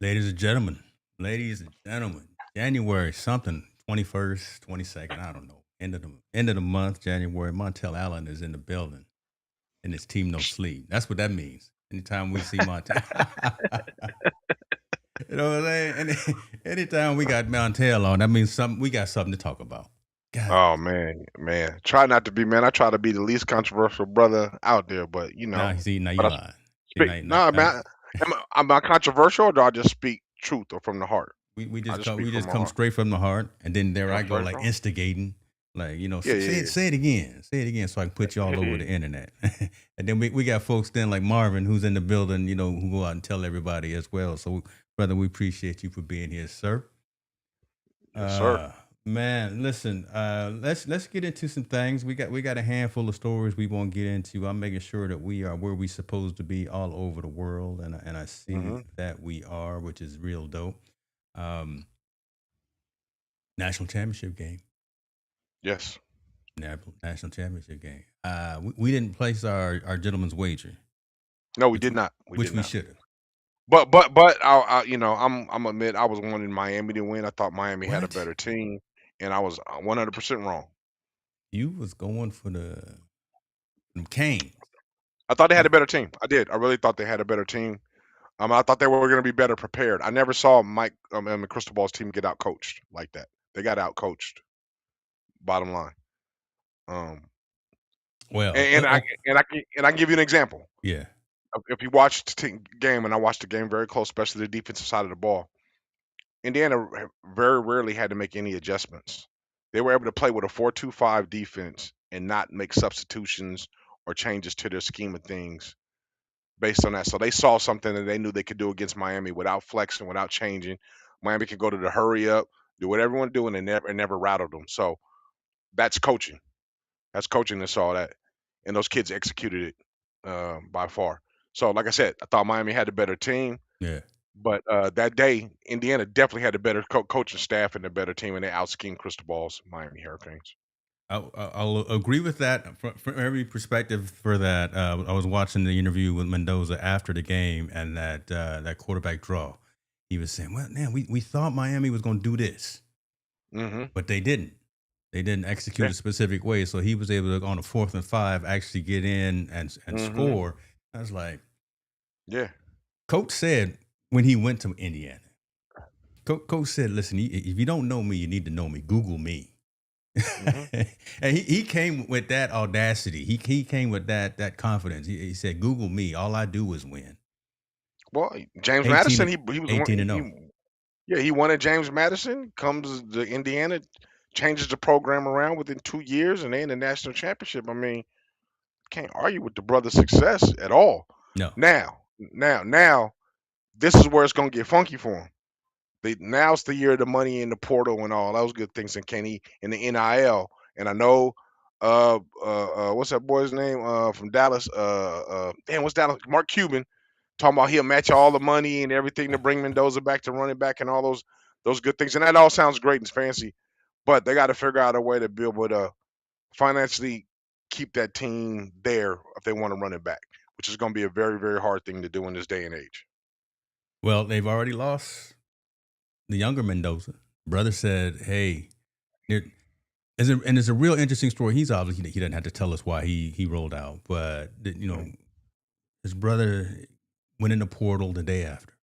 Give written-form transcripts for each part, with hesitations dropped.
ladies and gentlemen, January something, 21st, 22nd, I don't know. End of the month, January. Montel Allen is in the building, and his team no sleep. That's what that means. Anytime we see Montel, you know what I'm saying? Anytime we got Montel on, that means something. We got something to talk about. God, Oh man. Try not to be, man. I try to be the least controversial brother out there, but now you but I lying. See, speak. Nah, man. Am I controversial, or do I just speak truth or from the heart? we I just just come speak we from just my come heart. straight from the heart, and then there Come I go straight like from. instigating, like Yeah, say yeah, it, say it again, so I can put you all over the internet. And then we got folks then like Marvin who's in the building, who go out and tell everybody as well. So brother, we appreciate you for being here, sir. yes, sir. Uh Man, listen, let's get into some things. We got a handful of stories we won't get into. I'm making sure that we are where we supposed to be all over the world, and I see Hmm. that we are, which is real dope. Um, National championship game. Yes. National championship game. We didn't place our gentleman's wager, No, we which did not. We which did we not. should have. But I'm admit I was wanting Miami to win. I thought Miami had a What? better team, and I was 100% wrong. You was going for them Canes. I thought they had Uh, a better team. I did. I really thought they had a better team. I thought they were going to be better prepared. I never saw Mike and Cristobal's team get out coached like that. They got out coached. Bottom line. Um, well, and I can give you an example. yeah. If you watched the game, and I watched the game very close, especially the defensive side of the ball, Indiana very rarely had to make any adjustments. They were able to play with a 4-2-5 defense and not make substitutions or changes to their scheme of things based on that. So they saw something that they knew they could do against Miami without flexing, without changing. Miami could go to the hurry up, do whatever you want to do, and they never rattled them. So that's coaching. That's coaching that saw that, and those kids executed it by far. So, like I said, I thought Miami had a better team, Yeah. but that day, Indiana definitely had a better coaching staff and a better team, and they out schemed Cristobal's Miami Hurricanes. I'll agree with that from every perspective. For that, I was watching the interview with Mendoza after the game, and that quarterback draw. He was saying, "Well, man, we thought Miami was going to do this, Hmm. but they didn't. They didn't execute Yeah. a specific way. So he was able to, on a 4th and 5, actually get in and Hmm. score." I was like, Yeah. Coach said when he went to Indiana, Coach said, "Listen, if you don't know me, you need to know me. Google me." Hmm. And he came with that audacity. He came with that confidence. He said, "Google me. All I do is win." Well, James 18 Madison, and he was one. 18-0. Yeah, he wanted James Madison. Comes to Indiana, changes the program around within 2 years, and they in the national championship. I mean, can't argue with the brother's success at all. No. Now, this is where it's gonna get funky for him. Now's the year of the money in the portal and all those good things, and Kenny in the NIL. And I know, what's that boy's name from Dallas? Damn, what's Dallas? Mark Cuban talking about he'll match all the money and everything to bring Mendoza back to running back and all those good things, and that all sounds great and fancy. But they got to figure out a way to be able to financially keep that team there if they want to run it back, which is going to be a very, very hard thing to do in this day and age. Well, they've already lost the younger Mendoza. Brother said, "Hey, there, and it's a real interesting story. He's obviously he doesn't have to tell us why he rolled out, but his brother went in the portal the day after,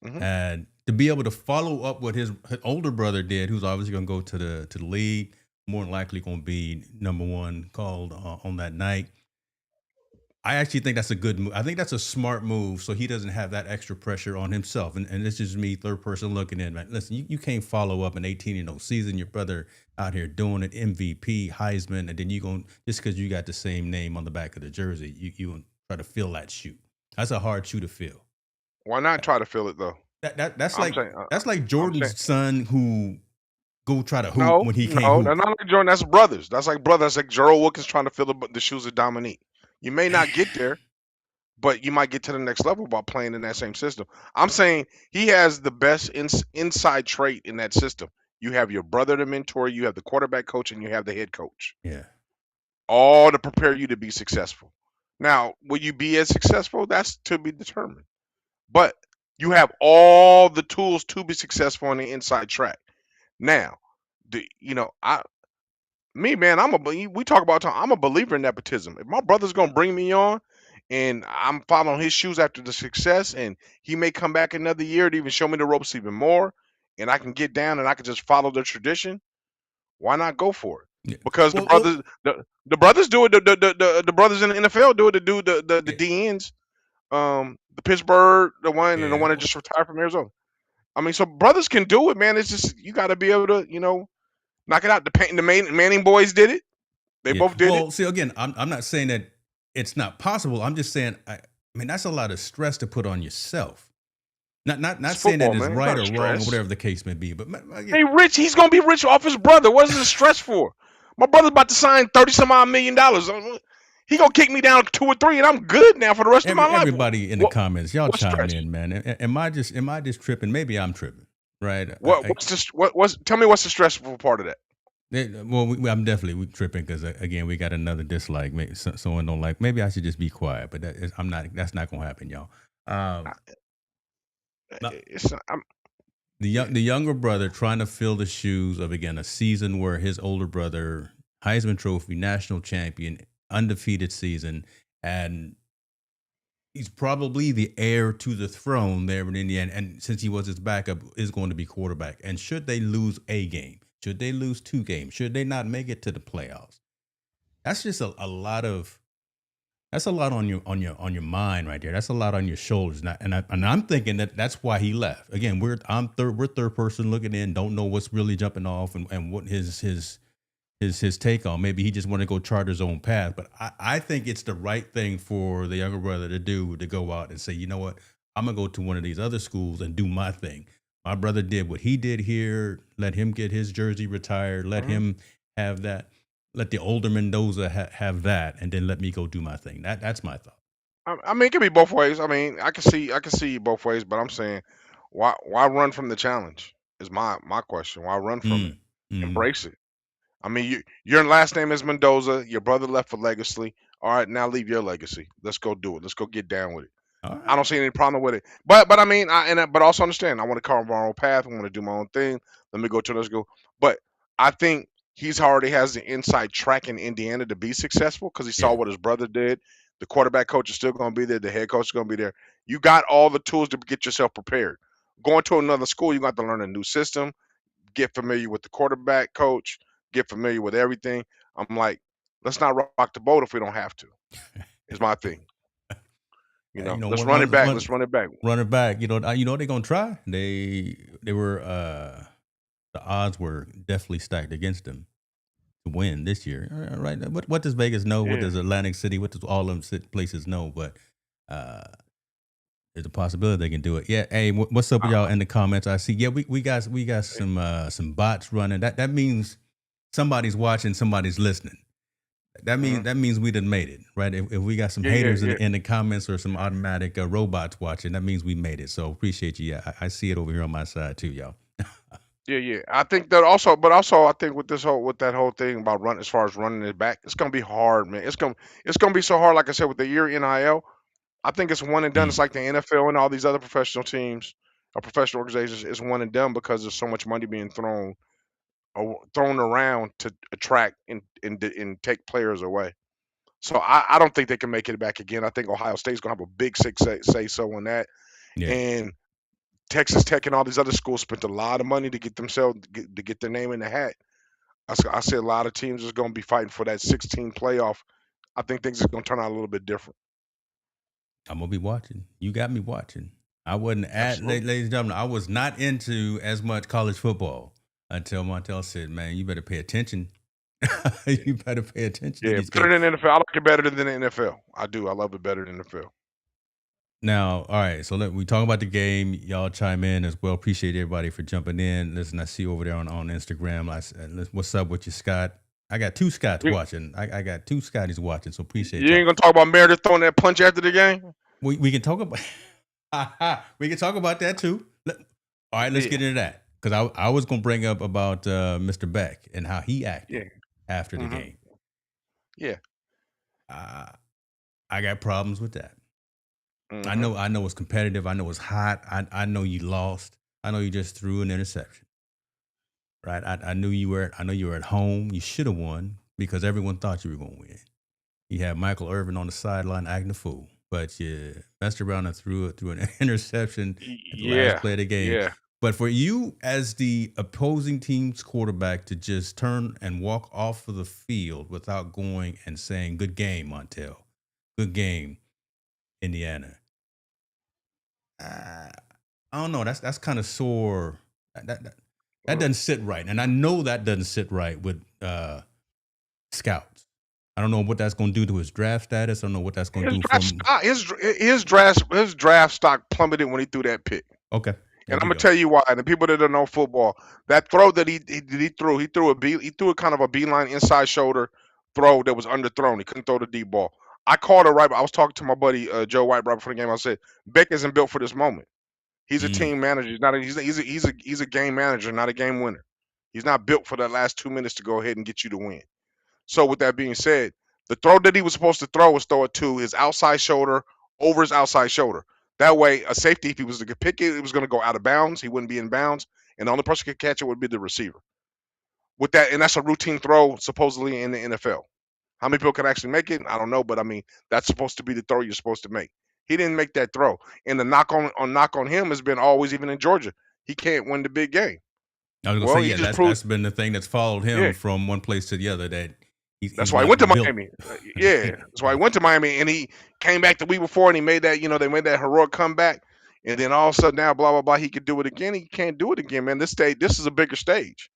Hmm. and to be able to follow up what his older brother did, who's obviously going to go to the league, more than likely going to be number one called on that night. I actually think that's a good move. I think that's a smart move, so he doesn't have that extra pressure on himself. And this is me, third person looking in. Man, listen, you can't follow up an 18-0 season. Your brother out here doing it, MVP, Heisman, and then you going just because you got the same name on the back of the jersey, you gonna try to fill that shoe. That's a hard shoe to fill. Why not try to fill it though? That's I'm like saying, I'm saying, Jordan's son who go try to hoop no, when he can't no, they're hoop. not like Jordan. That's brothers. That's like brothers. That's like Gerald Wilkins trying to fill the shoes of Dominique. You may not get there, but you might get to the next level by playing in that same system. I'm saying he has the best inside trait in that system. You have your brother to mentor, you have the quarterback coach, and you have the head coach, Yeah. all to prepare you to be successful. Now, will you be as successful? That's to be determined. But You have all the tools to be successful on the inside track. Now, man, we talk about time. I'm a believer in nepotism. If my brother's gonna bring me on, and I'm following his shoes after the success, and he may come back another year to even show me the ropes even more, and I can get down and I can just follow the tradition. Why not go for it? Yeah. Because Well, the brothers do it. The brothers in the NFL do it. To do the yeah, DNs. The Pittsburgh, the one and the yeah. one that just retired from Arizona. I mean, so brothers can do it, man. It's just you got to be able to, knock it out. The Manning boys did it. They Yeah. both did it. Well, see, again, I'm not saying that it's not possible. I'm just saying, I mean, that's a lot of stress to put on yourself. Not It's saying that football, it's man. It's right not or a wrong or stress. whatever the case may be. But again, Hey, Rich, he's gonna be rich off his brother. What is the stress for? My brother's about to sign 30 some odd $1 million. He gonna kick me down 2 or 3, and I'm good now for the rest of my life. everybody in the What comments, y'all what's chime stress? in, man. Am I just tripping? Maybe I'm tripping, right? What's this? What's tell me what's the stressful part of that? Well, I'm definitely tripping because again, we got another dislike. Maybe someone don't like. Maybe I should just be quiet, but I'm not. That's not gonna happen, y'all. I- No, It's I'm yeah. the younger brother trying to fill the shoes of again a season where his older brother, Heisman Trophy, national champion, undefeated season, and he's probably the heir to the throne there in Indiana. And since he was his backup, is going to be quarterback. And should they lose a game, should they lose 2 games, should they not make it to the playoffs, that's just a lot of that's a lot on your mind right there. That's a lot on your shoulders. And I'm thinking that's why he left. Again, we're third person looking in, don't know what's really jumping off and what his take on. Maybe he just want to go chart his own path. But I think it's the right thing for the younger brother to do, to go out and say, you know what, I'm gonna go to one of these other schools and do my thing. My brother did what he did here. Let him get his jersey retired. Let Mhm. him have that. Let the older Mendoza have that, and then let me go do my thing. That's my thought. I mean, it can be both ways. I mean, I can see both ways, but I'm saying, why run from the challenge? Is my question. Why run from it? Mm, mm. Embrace it. I mean, your last name is Mendoza. Your brother left for legacy. All right, now leave your legacy. Let's go do it. Let's go get down with it. All I right. don't see any problem with it. But I mean, but also understand. I want to carve my own path. I want to do my own thing. Let me go to let's go. But I think he's already has the inside track in Indiana to be successful because he saw Yeah. what his brother did. The quarterback coach is still going to be there. The head coach is going to be there. You got all the tools to get yourself prepared. Going to another school, you got to learn a new system, get familiar with the quarterback coach, get familiar with everything. I'm like, let's not rock the boat if we don't have to. Is my thing. You know, Let's run it back. one Let's run it back. running back. You know they're gonna try. They were the odds were definitely stacked against them to win this year. Right? What does Vegas know? What Yeah. does Atlantic City? What does all them places know? But uh, there's a possibility they can do it. Yeah. Hey, what's up with y'all in the comments? I see. Yeah, we got some bots running. That means somebody's watching, somebody's listening. Mhm. That means we done made it, right? If we got some Yeah, yeah, haters yeah, in the comments or some automatic robots watching, that means we made it. So appreciate you. Yeah, I see it over here on my side too, y'all. yeah, yeah. I think that also, but also, I think with that whole thing about run as far as running it back, it's gonna be hard, man. It's gonna be so hard. Like I said, with the year NIL, I think it's one and done. It's Mm, like the NFL and all these other professional teams or professional organizations. It's one and done because there's so much money being thrown around to attract and take players away. So I don't think they can make it back again. I think Ohio State's gonna have a big say so on that. yeah, And Texas Tech and all these other schools spent a lot of money to get their name in the hat. I see a lot of teams is going to be fighting for that 16 playoff. I think things are going to turn out a little bit different. I'm gonna be watching. You got me watching. I wasn't Absolutely. ladies and gentlemen. I was not into as much college football until Montel said, "Man, you better pay attention. You better pay attention to Yeah, these games." better than NFL. I like it better than the NFL. I do. I love it better than the NFL. Now, all right. So we talk about the game. Y'all chime in as well. Appreciate everybody for jumping in. Listen, I see you over there on Instagram. What's up with you, Scott? I got two Scotts You, watching. I got two Scotties watching. So appreciate you y'all. ain't going to talk about Meredith throwing that punch after the game? We can talk about we can talk about that too. All right, let's Yeah. get into that because I was gonna bring up about Mr. Beck and how he acted Yeah. after the Hmm. game. Yeah. Uh, I got problems with that. Mhm. I know it's competitive. I know it's hot. I know you lost. I know you just threw an interception, right? I know you were at home. You should have won because everyone thought you were going to win. You had Michael Irvin on the sideline acting a fool, but you messed around and threw an interception at the last Yeah. play of the game. Yeah. But for you as the opposing team's quarterback to just turn and walk off of the field without going and saying, "Good game, Montel. Good game, Indiana." Uh, I don't know. That's kind of sore. That Well, doesn't sit right, and I know that doesn't sit right with scouts. I don't know what that's going to do to his draft status. I don't know what that's going to his do draft from. stock, his draft stock plummeted when he threw that pick. Okay, there And I'm we gonna go. tell you why. And the people that don't know football, that throw that he threw a kind of a beeline inside shoulder throw that was underthrown. He couldn't throw the deep ball. I called it right. I was talking to my buddy Joe White right before the game. I said Beck isn't built for this moment. He's a Mm. team manager. He's not. He's a game manager, not a game winner. He's not built for that last 2 minutes to go ahead and get you to win. So with that being said, the throw that he was supposed to throw was throw it to his outside shoulder over his outside shoulder. That way, a safety, if he was to pick it, it was going to go out of bounds. He wouldn't be in bounds, and the only person who could catch it would be the receiver. With that, and that's a routine throw supposedly in the NFL. How many people can actually make it? I don't know, but I mean that's supposed to be the throw you're supposed to make. He didn't make that throw, and the knock on him has been always, even in Georgia, he can't win the big game. I was gonna say, Well, he yeah, just that's proved, that's been the thing that's followed yeah. him from one place to the other. That That's he's why he went to not built. Miami. Yeah, that's why he went to Miami, and he came back the week before, and he made that. They made that heroic comeback, and then all of a sudden now, blah blah blah, he could do it again. He can't do it again, man. This is a bigger stage.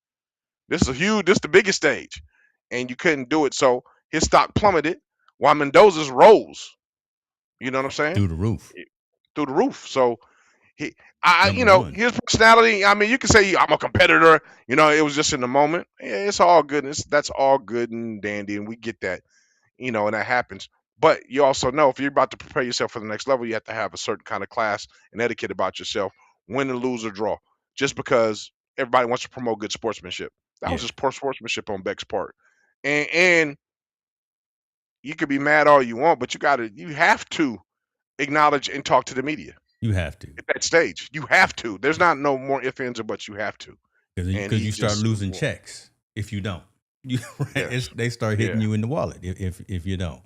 This is the biggest stage, and you couldn't do it. So his stock plummeted, while Mendoza's rose. You know what I'm saying? Through the roof. Through the roof. So he, Number one. his personality. I mean, you can say I'm a competitor. It was just in the moment. Yeah, it's all good. That's all good and dandy, and we get that. And that happens. But you also know if you're about to prepare yourself for the next level, you have to have a certain kind of class and etiquette about yourself, win or lose or draw. Just because everybody wants to promote good sportsmanship, that was Yeah, just poor sportsmanship on Beck's part. And you could be mad all you want, but you have to acknowledge and talk to the media you have to at that stage. You have to. There's not no more ifs ands or buts. You have to. And because he you start just, losing checks if you don't. You right? yes, They start hitting yeah, you in the wallet if you don't.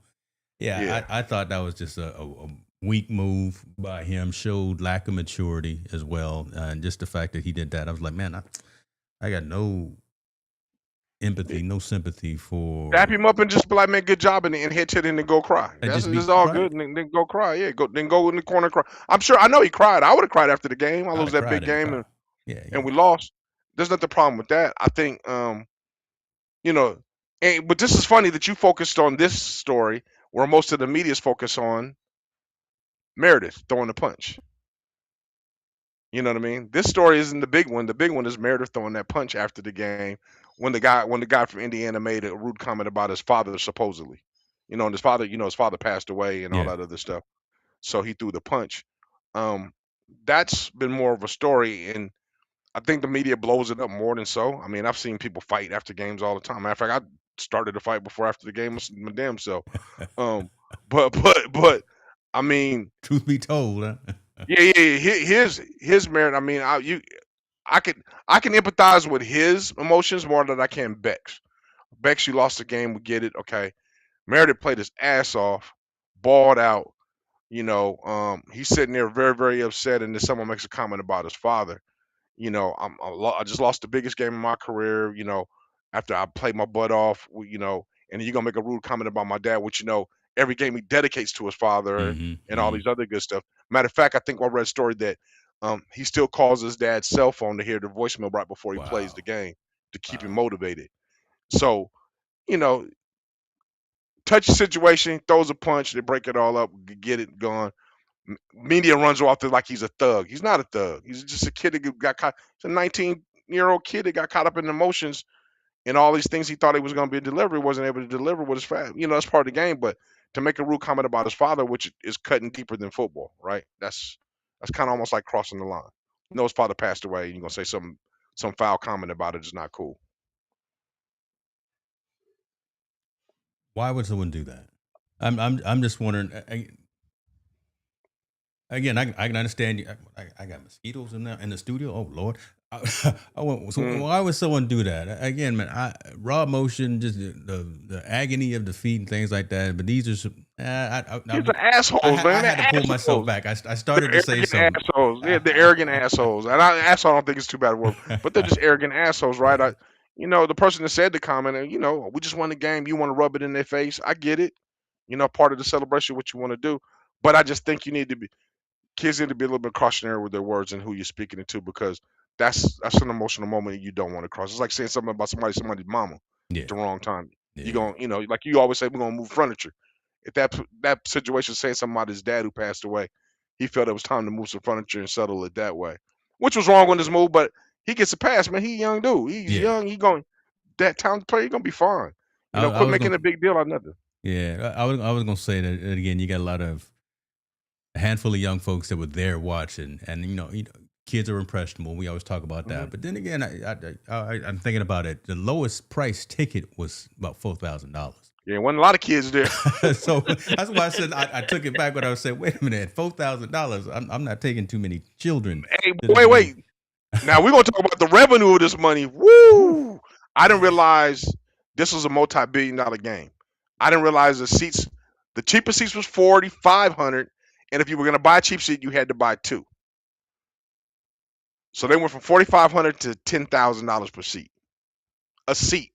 Yeah, yeah. I thought that was just a weak move by him. Showed lack of maturity as well, and just the fact that he did that, I was like, man, I got no empathy, no sympathy Dap for. him up and just be like, man, good job, and hit it and then go cry. And That's just be just all right. good, and then go cry. Yeah, go in the corner and cry. I know he cried. I would have cried after the game. I I'd lose have that cried big in the game, car. and, Yeah, and yeah, we lost. There's nothing problem with that. I think, you know, but this is funny that you focused on this story where most of the media's focused on Meredith throwing the punch. You know what I mean? This story isn't the big one. The big one is Meredith throwing that punch after the game when the guy from Indiana made a rude comment about his father supposedly. And his father passed away and all yeah. that other stuff. So he threw the punch. Um, that's been more of a story, and I think the media blows it up more than so. I mean, I've seen people fight after games all the time. Matter of fact, I started a fight before after the game my damn self. Um, but I mean, Truth be told, huh? yeah, yeah, yeah. His merit. I mean, I can empathize with his emotions more than I can Beck's. Beck's, you lost the game. We get it. Okay. Meredith played his ass off, balled out. He's sitting there very, very upset, and then someone makes a comment about his father. I just lost the biggest game of my career. After I played my butt off. And you're gonna make a rude comment about my dad, which every game he dedicates to his father Hmm. and all these other good stuff. Matter of fact, I think I read a story that he still calls his dad's cell phone to hear the voicemail right before he plays the Wow, game to keep him wow. motivated. So, you know, touchy situation, throws a punch, they break it all up, get it gone. Media runs off there like he's a thug. He's not a thug. He's just a kid that got caught. He's a 19-year-old kid that got caught up in emotions and all these things he thought he was going to be delivered, wasn't able to deliver with his family. That's part of the game. But to make a rude comment about his father, which is cutting deeper than football, right? That's kind of almost like crossing the line. His father passed away, and you're gonna say some foul comment about it is not cool. Why would someone do that? I'm just wondering. again, I can understand. I got mosquitoes in the studio. Oh Lord, so Mm. why would someone do that? Again, man, raw emotion, just the agony of defeat and things like that. But these are some. Kids are assholes, I man. had They're to pull myself assholes. back. I They're started to say arrogant something. assholes. They're arrogant assholes. And asshole, I don't think it's too bad a word, but they're just arrogant assholes, right? The person that said the comment, we just won the game. You want to rub it in their face. I get it. Part of the celebration, what you want to do. But I just think kids need to be a little bit cautionary with their words and who you're speaking it to, because that's an emotional moment you don't want to cross. It's like saying something about somebody's mama Yeah, at the wrong time. You yeah. going, like you always say, we're gonna move furniture. If that situation saying something about his dad who passed away, he felt it was time to move some furniture and settle it that way, which was wrong on his move. But he gets a pass, man. He a young dude. He's Yeah. young. He going that talented player. He gonna be fine. I Quit was making gonna. a big deal out of nothing. Yeah, I was gonna say that again. You got a handful of young folks that were there watching, and kids are impressionable. We always talk about that, Mhm. but then again, I'm thinking about it. The lowest price ticket was about $4,000. Yeah, wasn't a lot of kids there. So that's why I said I took it back when I was saying, wait a minute, $4,000. I'm not taking too many children Hey, to this game. wait. Now we're gonna talk about the revenue of this money. Woo! I didn't realize this was a multi-billion-dollar game. I didn't realize the cheapest seats was 4,500, and if you were gonna buy a cheap seat, you had to buy two. So they went from 4,500 to $10,000 per seat. A seat.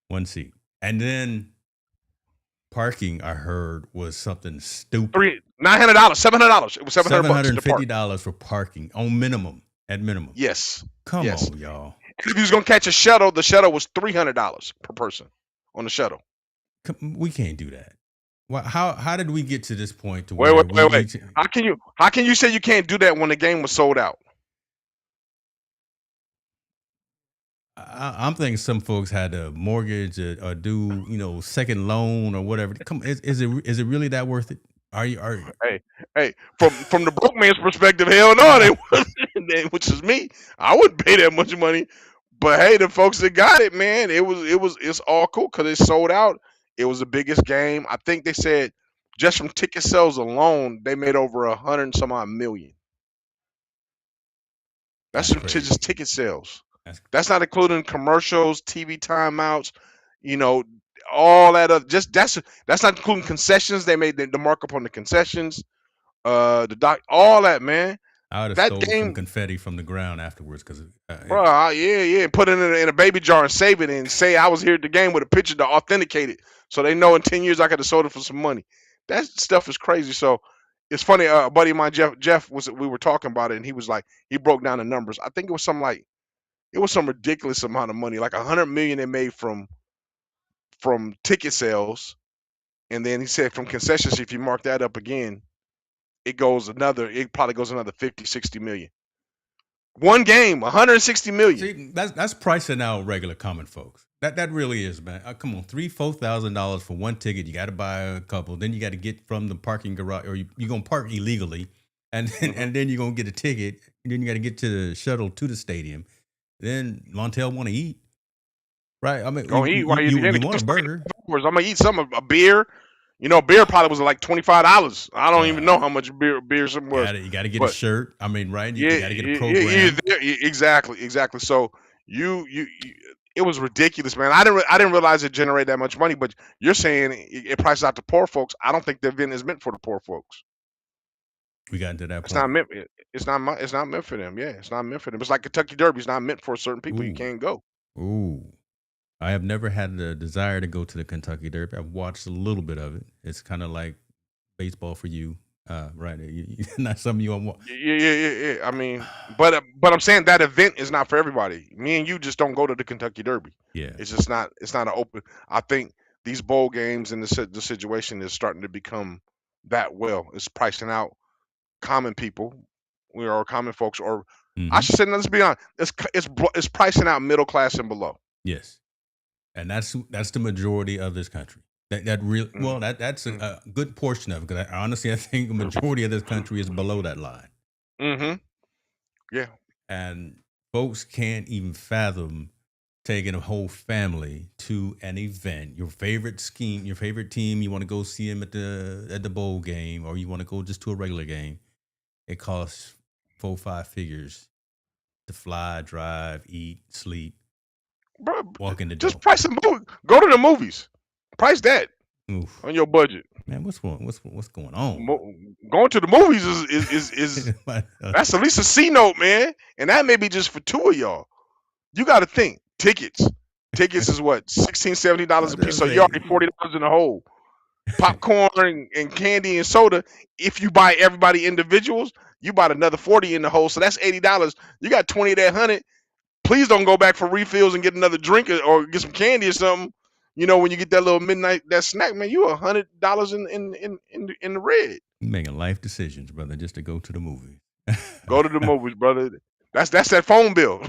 One seat, and then parking. I heard was something stupid. $900, $700. It was $700 to park. $750 for parking on minimum. At minimum. Yes. Come Yes. on, y'all. And if you was gonna catch a shuttle, the shuttle was $300 per person on the shuttle. We can't do that. Well, how did we get to this point to Wait, where wait. How can you say you can't do that when the game was sold out? I'm thinking some folks had a mortgage or do second loan or whatever. Come, is it really that worth it? Are you? Hey, from the broke man's perspective, hell no, they wouldn't, which is me. I wouldn't pay that much money. But hey, the folks that got it, man, it's all cool because it sold out. It was the biggest game. I think they said just from ticket sales alone, they made over 100 and some odd million. That's from crazy. just ticket sales. That's not including commercials, TV timeouts, all that other. Just that's not including concessions. They made the markup on the concessions. All that, man. I would have That stole some game, confetti from the ground afterwards because bro. Yeah. Put it in a baby jar and save it, and say I was here at the game with a picture to authenticate it, so they know in 10 years I could have sold it for some money. That stuff is crazy. So it's funny. A buddy of mine, Jeff, we were talking about it, and he was like, he broke down the numbers. I think it was some ridiculous amount of money, like 100 million they made from ticket sales, and then he said from concessions, if you mark that up again, it probably goes another 50, 60 million. One game, 160 million. See, that's pricing out regular common folks. That really is, man. Come on, $4,000 for one ticket. You got to buy a couple. Then you got to get from the parking garage, or you're gonna park illegally, and then you're gonna get a ticket. And then you got to get to the shuttle to the stadium. Then Montel want to eat, right? I mean, Go eat while you you're want a burger. I'm gonna eat a beer. Beer probably was like $25. I don't even know how much beer some was. You got to get a shirt. I mean, right? You got to get a program. Exactly. So you it was ridiculous, man. I didn't realize it generated that much money. But you're saying it prices out to poor folks. I don't think the event is meant for the poor folks. We got into that It's point. not meant. It's not meant for them. Yeah, it's not meant for them. It's like Kentucky Derby. It's not meant for certain people. You can't go. Ooh. I have never had the desire to go to the Kentucky Derby. I've watched a little bit of it. It's kind of like baseball for you, right? Not something you want. Yeah. I mean, but I'm saying that event is not for everybody. Me and you just don't go to the Kentucky Derby. Yeah, it's just not. It's not an open. I think these bowl games and the situation is starting to become that well. It's pricing out common people. We are common folks, or I should say, let's be honest. It's pricing out middle class and below. Yes. And that's the majority of this country. That's a good portion of it, because honestly I think the majority of this country is below that line. Yeah. And folks can't even fathom taking a whole family to an event, your favorite team, you want to go see them at the bowl game, or you want to go just to a regular game, it costs 4 5 figures to fly, drive, eat, sleep, bro. walk in the Just door. price the movie. Go to the movies. Price that Oof. on your budget. Man, what's going on? Mo- Going to the movies is that's at least a C note, man. And that may be just for two of y'all. You got to think tickets. Tickets is what $16, $17 a piece. So you're already $40 in the hole. Popcorn and candy and soda. If you buy everybody individuals, you bought another 40 in the hole. So that's $80. You got 20 of that 100. Please don't go back for refills and get another drink or get some candy or something. You know, when you get that little midnight that snack, man, you $100 in the red. You making life decisions, brother, just to go to the movie. Go to the movies, brother. That's that phone bill.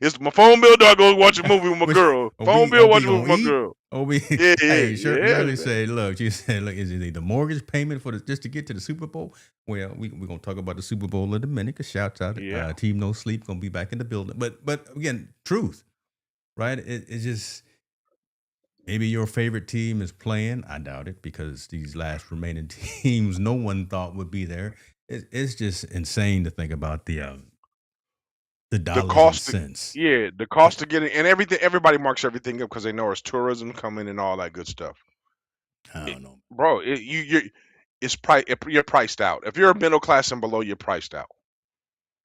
It's my phone bill. Do I go watch a movie with my girl? Phone bill, watch a movie with my girl. Yeah, Hey, Shirley yeah. said, look, she said, look, is it the mortgage payment for just to get to the Super Bowl? Well, we're gonna talk about the Super Bowl in a minute. Cause shouts out, Yeah. Team No Sleep gonna be back in the building. But again, truth, right? It's just maybe your favorite team is playing. I doubt it because these last remaining teams, no one thought would be there. It's just insane to think about the dollars cost and cents. The cost to get it and everything. Everybody marks everything up because they know it's tourism coming and all that good stuff. I don't know. Bro, you're priced out. If you're a middle class and below, you're priced out.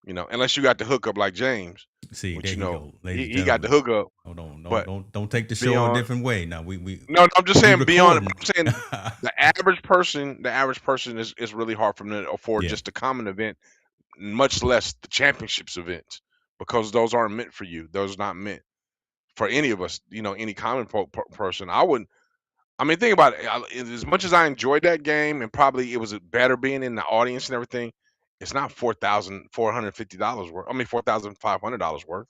You know, unless you got the hookup like James. See, which, there you you know, go, ladies and he got the hookup. Hold on, but don't take the show beyond- a different way. Now we No, I'm just saying beyond. recording. I'm saying the average person is really hard for them to afford Yeah. just a common event, much less the championships events, because those aren't meant for you. Those are not meant for any of us. You know, any common person. I wouldn't. I mean, think about it. As much as I enjoyed that game, and probably it was better being in the audience and everything, it's not $4,450 worth. I mean, $4,500 worth.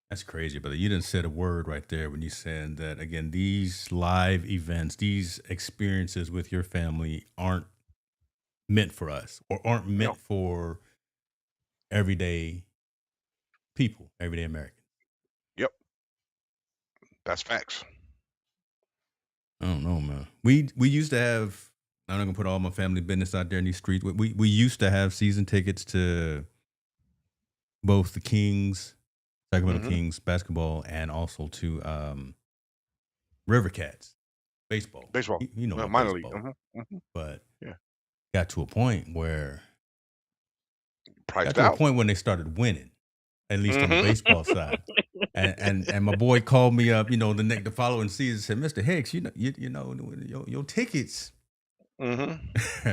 That's crazy, brother. You didn't said a word right there when you said that. Again, these live events, these experiences with your family aren't meant for us, or aren't meant No. for everyday people, everyday Americans. That's facts. I don't know, man. We used to have. I'm not gonna put all my family business out there in these streets. We used to have season tickets to both the Kings, Sacramento Mhm. Kings basketball, and also to River Cats baseball. Baseball. You know, Minor league. baseball. Mhm. But Yeah. got to a point where Priced out. when they started winning, at least on the Mhm. baseball side. And my boy called me up, you know, the following season, said, Mr. Hicks, you know, your tickets, Mm-hmm.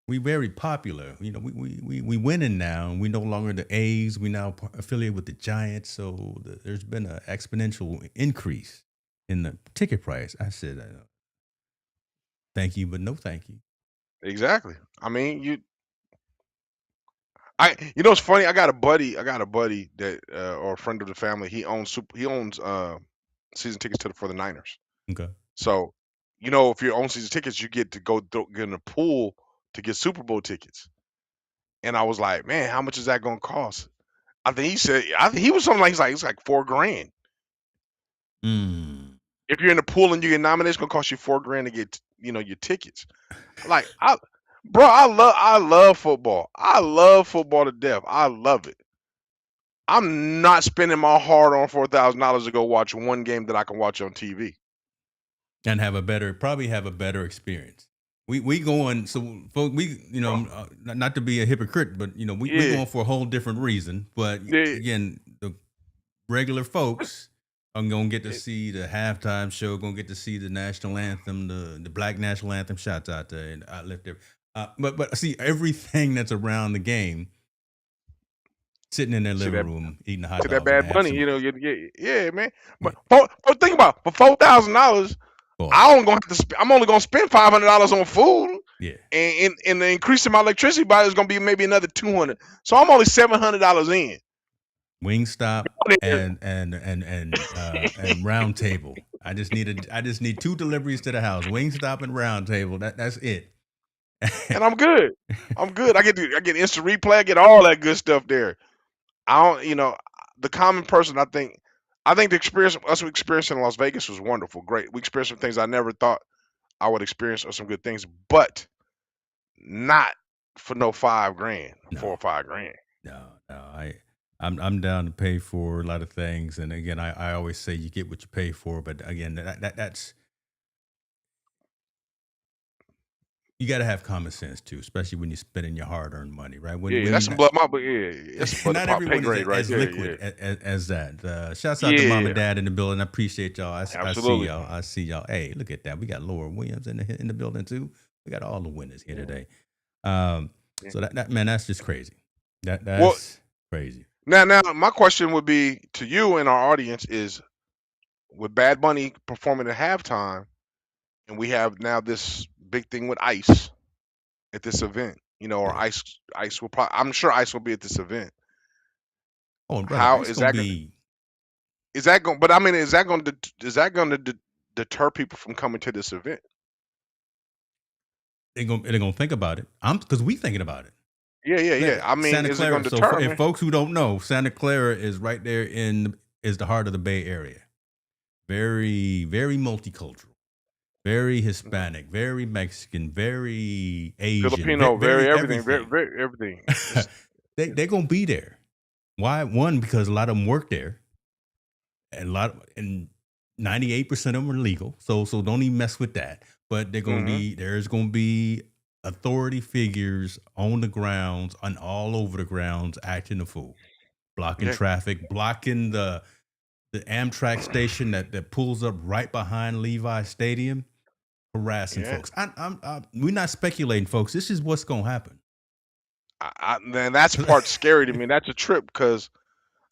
we very popular. You know, we winning now, and we no longer the A's. We now affiliated with the Giants. So there's been an exponential increase in the ticket price. I said, thank you, but no thank you. Exactly. I mean, you know it's funny. I got a buddy that or a friend of the family. He owns season tickets for the Niners. Okay. So, you know, if you own season tickets, you get to get in a pool to get Super Bowl tickets. And I was like, man, how much is that going to cost? I think he was something like it's like $4,000. Mm. If you're in the pool and you get nominated, it's gonna cost you $4,000 to get your tickets. Like I love football. I love football to death. I love it. I'm not spending my hard on $4,000 to go watch one game that I can watch on TV. And probably have a better experience. We going, so folks, not to be a hypocrite, but we going for a whole different reason. But again, the regular folks are gonna get to see the halftime show, gonna get to see the national anthem, the Black national anthem. Shouts out there and I left there. But see everything that's around the game, sitting in their living room eating a hot dog. To that Bad Bunny, yeah, man. But think about it, for $4,000. I'm only gonna spend $500 on food. Yeah. And the increase in my electricity bill is gonna be maybe another $200. So I'm only $700 in. Wingstop and Round Table. I just need 2 deliveries to the house. Wingstop and Round Table. That's it. And I'm good. I get instant replay. I get all that good stuff there. I don't, the common person. I think the experience us experiencing in Las Vegas was wonderful, great. We experienced some things I never thought I would experience, or some good things, but not for no $5,000, No. $4 or $5,000. No. I'm down to pay for a lot of things, and again, I always say you get what you pay for. But again, that's you got to have common sense too, especially when you're spending your hard-earned money, right? Yeah, When that's you some not, blood. That's some blood not pop pay everyone is grade right as there. liquid Yeah, as that. Shouts out to mom and yeah, dad in the building. I appreciate y'all. I see absolutely. y'all. I see y'all. Hey, look at that. We got Laura Williams in the building too. We got all the winners here today. Yeah. So that man, that's just crazy. Well, That's crazy. now, my question would be to you and our audience is, with Bad Bunny performing at halftime, and we have now this big thing with Ice at this event, or Yeah. Ice will probably, I'm sure Ice will be at this event. Oh, brother, How Ice is gonna that going? be. Is that going? But I mean, is that going to deter people from coming to this event? They're gonna think about it. Because we thinking about it. Yeah. I mean, Santa is it going Clara. to So deter if me? folks who don't know, Santa Clara is right there is the heart of the Bay Area. Very, very multicultural, very Hispanic, very Mexican, very Asian, Filipino, very everything, everything. very everything. They're gonna be there. Why? One, because a lot of them work there, and 98% of them are legal. So don't even mess with that. But they're gonna be there's gonna be authority figures on the grounds and all over the grounds acting a fool, blocking traffic, blocking the Amtrak station that pulls up right behind Levi Stadium, harassing folks. We're not speculating, folks. This is what's gonna happen. Man, that's part scary to me. That's a trip because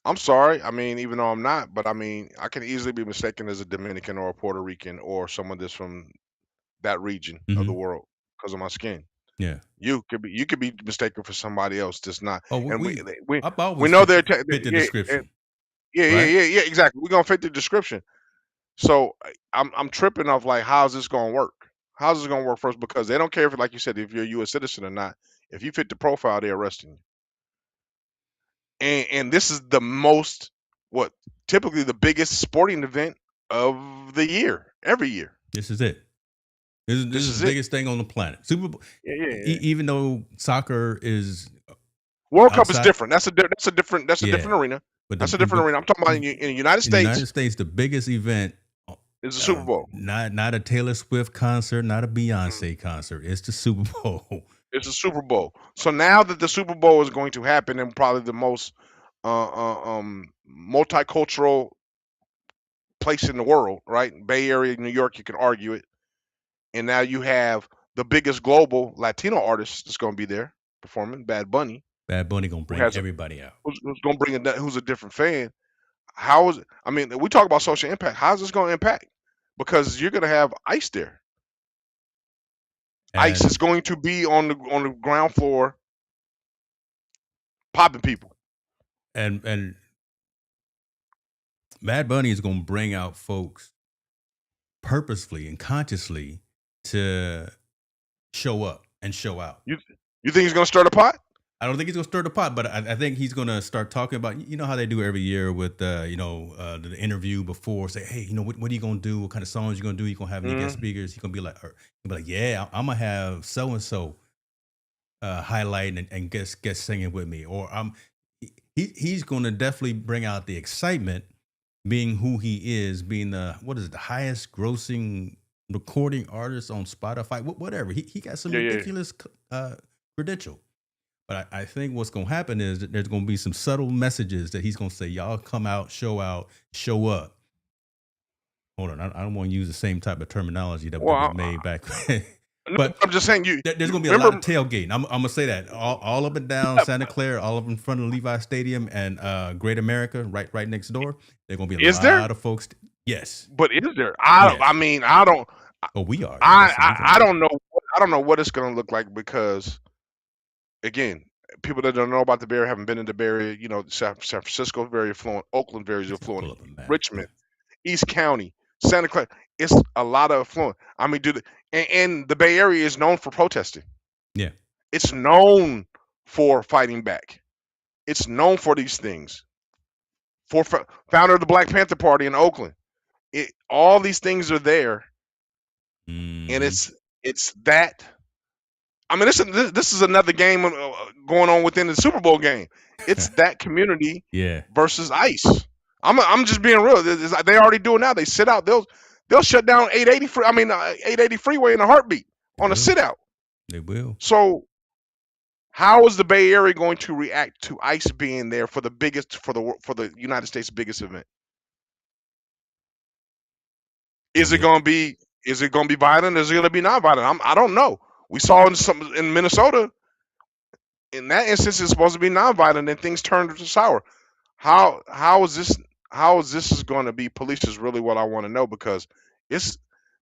I'm sorry. I mean, even though I'm not, but I mean, I can easily be mistaken as a Dominican or a Puerto Rican or someone that's from that region of the world because of my skin. Yeah, you could be mistaken for somebody else that's not. Oh, And I've always we know they're fit the description. Yeah, right? exactly. We're gonna fit the description. So I'm tripping off like, how's this gonna work? How's this gonna work first? Because they don't care if, like you said, if you're a U.S. citizen or not. If you fit the profile, they're arresting you. And this is the most, typically the biggest sporting event of the year, every year. This is it. This is the biggest thing on the planet. Super Bowl. Yeah. Even though soccer is World Cup is different. That's a different arena. But that's a different arena. I'm talking about in the United States. In the United States, the biggest event is the Super Bowl. Not a Taylor Swift concert, not a Beyonce concert. It's the Super Bowl. It's the Super Bowl. So now that the Super Bowl is going to happen in probably the most multicultural place in the world, right? Bay Area, New York, you can argue it. And now you have the biggest global Latino artist that's going to be there performing, Bad Bunny. Bad Bunny going to bring everybody out. Who's going to bring who's a different fan. How is it? I mean, we talk about social impact. How's this going to impact? Because you're going to have Ice there. Ice is going to be on the ground floor popping people. And Bad Bunny is going to bring out folks purposefully and consciously to show up and show out. You think he's going to stir the pot? I don't think he's going to stir the pot, but I think he's going to start talking about, how they do every year with, the interview before, say, hey, what are you going to do? What kind of songs you going to do? You going to have any guest speakers? He's going to be like, yeah, I'm going to have so-and-so highlighting and guest singing with me. Or he's going to definitely bring out the excitement, being who he is, being the highest grossing recording artist on Spotify, whatever. He got some ridiculous credential. But I think what's going to happen is that there's going to be some subtle messages that he's going to say, y'all come out, show up. Hold on. I don't want to use the same type of terminology that was made back then. But I'm just saying, there's going to be a lot of tailgating. I'm going to say that all up and down Santa Clara, all up in front of Levi Stadium and Great America, right next door. There's going to be a lot of folks. Yes. But is there? I mean, I don't. Oh, we are. I don't know. I don't know what it's going to look like because, again, people that don't know about the Bay Area haven't been in the Bay Area. San Francisco is very affluent. Oakland very affluent. Richmond, East County, Santa Clara. It's a lot of affluent. I mean, and the Bay Area is known for protesting. Yeah, it's known for fighting back. It's known for these things. For founder of the Black Panther Party in Oakland, all these things are there, and it's that I mean, this is another game going on within the Super Bowl game. It's that community Yeah. versus ICE. I'm just being real. They already do it now. They sit out. They'll shut down 880 freeway in a heartbeat on a sit out. They will. So how is the Bay Area going to react to ICE being there for the United States' biggest event? Is it going to be violent? Is it going to be non-violent? I don't know. We saw in Minnesota. In that instance, it's supposed to be non-violent, and things turned to sour. How is this going to be policed is really what I want to know, because this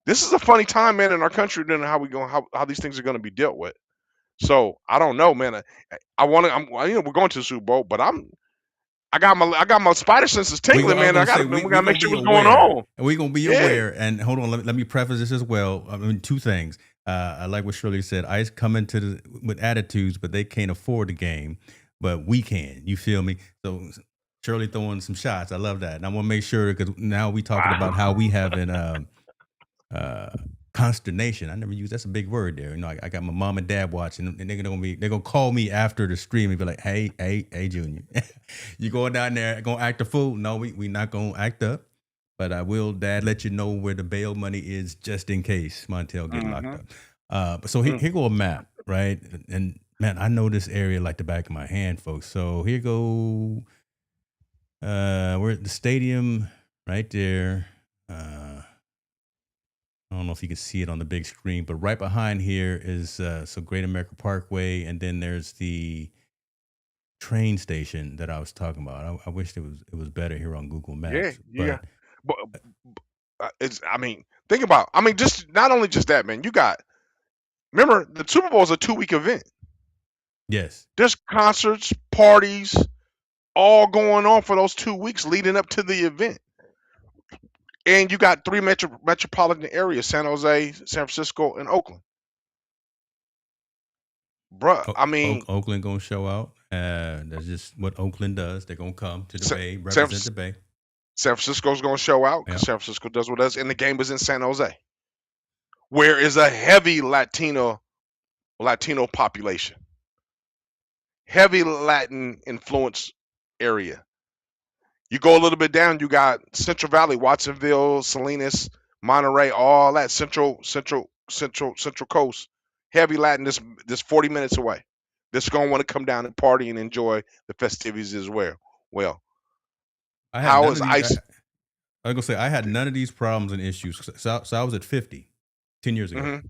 is a funny time, man, in our country. Then how these things are going to be dealt with. So I don't know, man. We're going to the Super Bowl, but I got my spider senses tingling, man. We gotta make sure what's going on. And we're gonna be aware. And hold on, let me preface this as well. I mean, two things. I like what Shirley said. ICE come into with attitudes, but they can't afford the game, but we can. You feel me? So Shirley throwing some shots. I love that, and I want to make sure, because now we talking about how we having consternation. I never use that's a big word there. You know, I got my mom and dad watching, and they're gonna call me after the stream and be like, hey, Junior, you going down there gonna act a fool? No, we not gonna act up, but I will, Dad, let you know where the bail money is just in case Montel get locked up. So here go a map, right? And man, I know this area like the back of my hand, folks. So here go. We're at the stadium right there. I don't know if you can see it on the big screen, but right behind here is Great America Parkway, and then there's the train station that I was talking about. I wish it was better here on Google Maps. Yeah. But think about. Just not only just that, man. Remember, the Super Bowl is a 2-week event. Yes. There's concerts, parties, all going on for those 2 weeks leading up to the event. And you got 3 metropolitan areas: San Jose, San Francisco, and Oakland. Bruh, Oakland gonna show out. That's just what Oakland does. They're gonna come to the Bay, represent the Bay. San Francisco's gonna show out because San Francisco does what it does, and the game is in San Jose, where is a heavy Latino population, heavy Latin influence area. You go a little bit down, you got Central Valley, Watsonville, Salinas, Monterey, all that central coast, heavy Latin. This 40 minutes away. This gonna want to come down and party and enjoy the festivities as well. Well, how is ICE? I was gonna say I had none of these problems and issues. So I was at 50 10 years ago,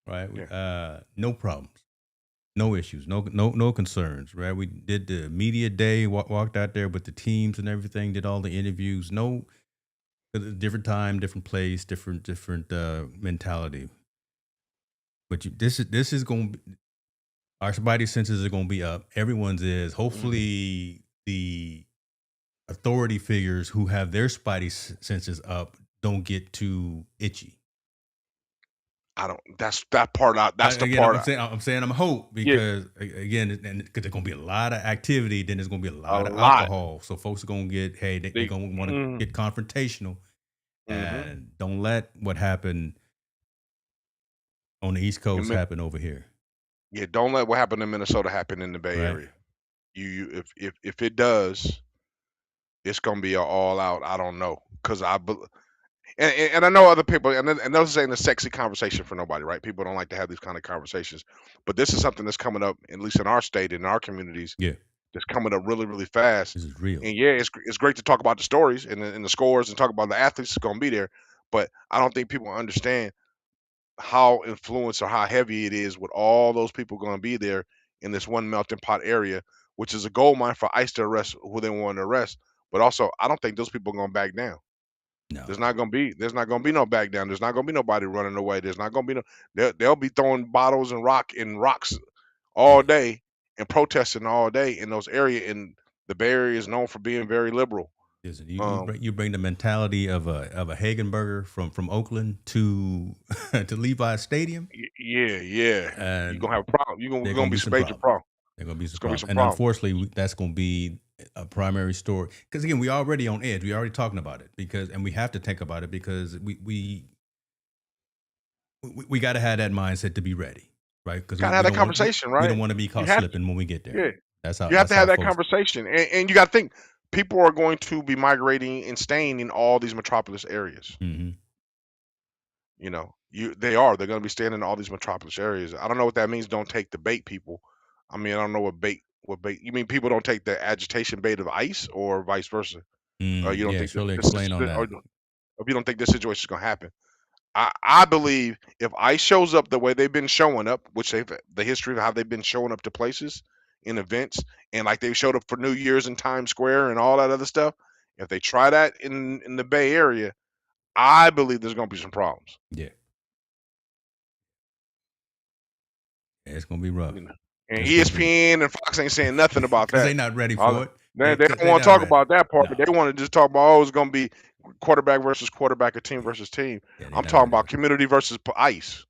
right? Yeah. No problems. No issues, no concerns, right? We did the media day, walked out there with the teams and everything, did all the interviews. No, different time, different place, different mentality. But this is going to be, our spidey senses are going to be up. Everyone's is. Hopefully the authority figures who have their spidey senses up don't get too itchy. That's the part. I'm saying I'm hope, because again, because there's gonna be a lot of activity, then there's gonna be a lot of alcohol. So folks are gonna get, they're gonna want to get confrontational, and don't let what happened on the East Coast happen over here. Yeah, don't let what happened in Minnesota happen in the Bay Area. If it does, it's gonna be an all out. I don't know, because and I know other people, and this ain't a sexy conversation for nobody, right? People don't like to have these kind of conversations, but this is something that's coming up, at least in our state, in our communities. Yeah, that's coming up really, really fast. This is real. And yeah, it's great to talk about the stories and the scores and talk about the athletes that's gonna be there, but I don't think people understand how influenced or how heavy it is with all those people gonna be there in this one melting pot area, which is a gold mine for ICE to arrest who they want to arrest. But also, I don't think those people are gonna back down. No. There's not gonna be no back down. There's not gonna be nobody running away. There's not gonna be they'll be throwing bottles and rocks all day and protesting all day in those areas. And the Bay Area is known for being very liberal. You bring the mentality of a Hagenberger from Oakland to Levi Stadium. Yeah. And you're gonna have a problem. You're gonna be some major problem. They're gonna be some problems. And unfortunately, that's gonna be a primary story, because again, we already on edge. We already talking about it, and we have to think about it, because we got to have that mindset to be ready, right? Because Gotta have that conversation, we right? don't want to be You caught have to. slipping when we get there. Yeah. That's You have to have how that folks. conversation, and you got to think people are going to be migrating and staying in all these metropolis areas. Mm-hmm. You know, they're going to be staying in all these metropolis areas. I don't know what that means. Don't take the bait, people. I mean, I don't know what bait. What bait? You mean people don't take the agitation bait of ICE, or vice versa? Or you don't Yeah, think surely explain on that. or you don't think this situation is going to happen? I believe if ICE shows up the way they've been showing up, which the history of how they've been showing up to places in events, and like they showed up for New Year's in Times Square and all that other stuff, if they try that in the Bay Area, I believe there's going to be some problems. Yeah. It's gonna be rough. You know? And ESPN and Fox ain't saying nothing about that. They're not ready for it. They don't want to talk about that part, but they want to just talk about, it's going to be quarterback versus quarterback, or team versus team. Yeah, I'm talking about community versus ICE.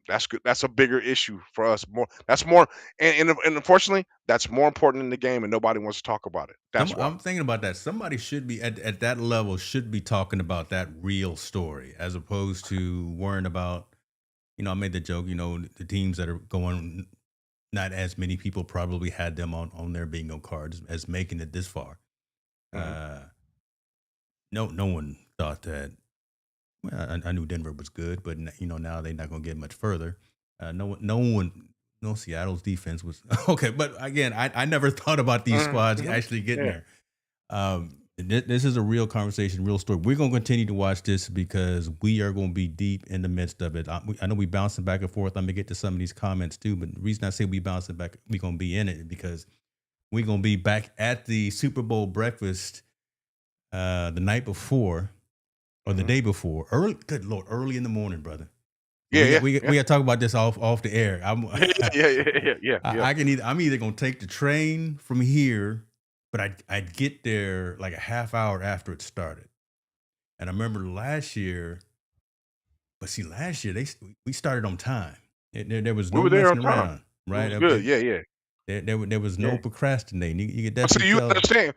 That's good. That's a bigger issue for us. That's more, and unfortunately, that's more important in the game, and nobody wants to talk about it. That's why I'm thinking about that. Somebody should be at that level, should be talking about that real story, as opposed to worrying about. I made the joke. The teams that are going, not as many people probably had them on their bingo cards as making it this far. Mm-hmm. No one thought that. Well, I knew Denver was good, but now they're not going to get much further. No, Seattle's defense was okay, but again, I never thought about these squads actually getting there. This is a real conversation, real story. We're going to continue to watch this because we are going to be deep in the midst of it. I know we bouncing back and forth. I'm going to get to some of these comments too, but the reason I say we bouncing back, we're going to be in it because we're going to be back at the Super Bowl breakfast the night before or the day before. Good Lord, early in the morning, brother. Yeah, we got to talk about this off the air. Yeah. I'm either going to take the train from here, but I'd get there like a half hour after it started. And I remember last year we started on time. There was no messing around, right? It was good. Yeah. There was no procrastinating. You could definitely tell. Understand.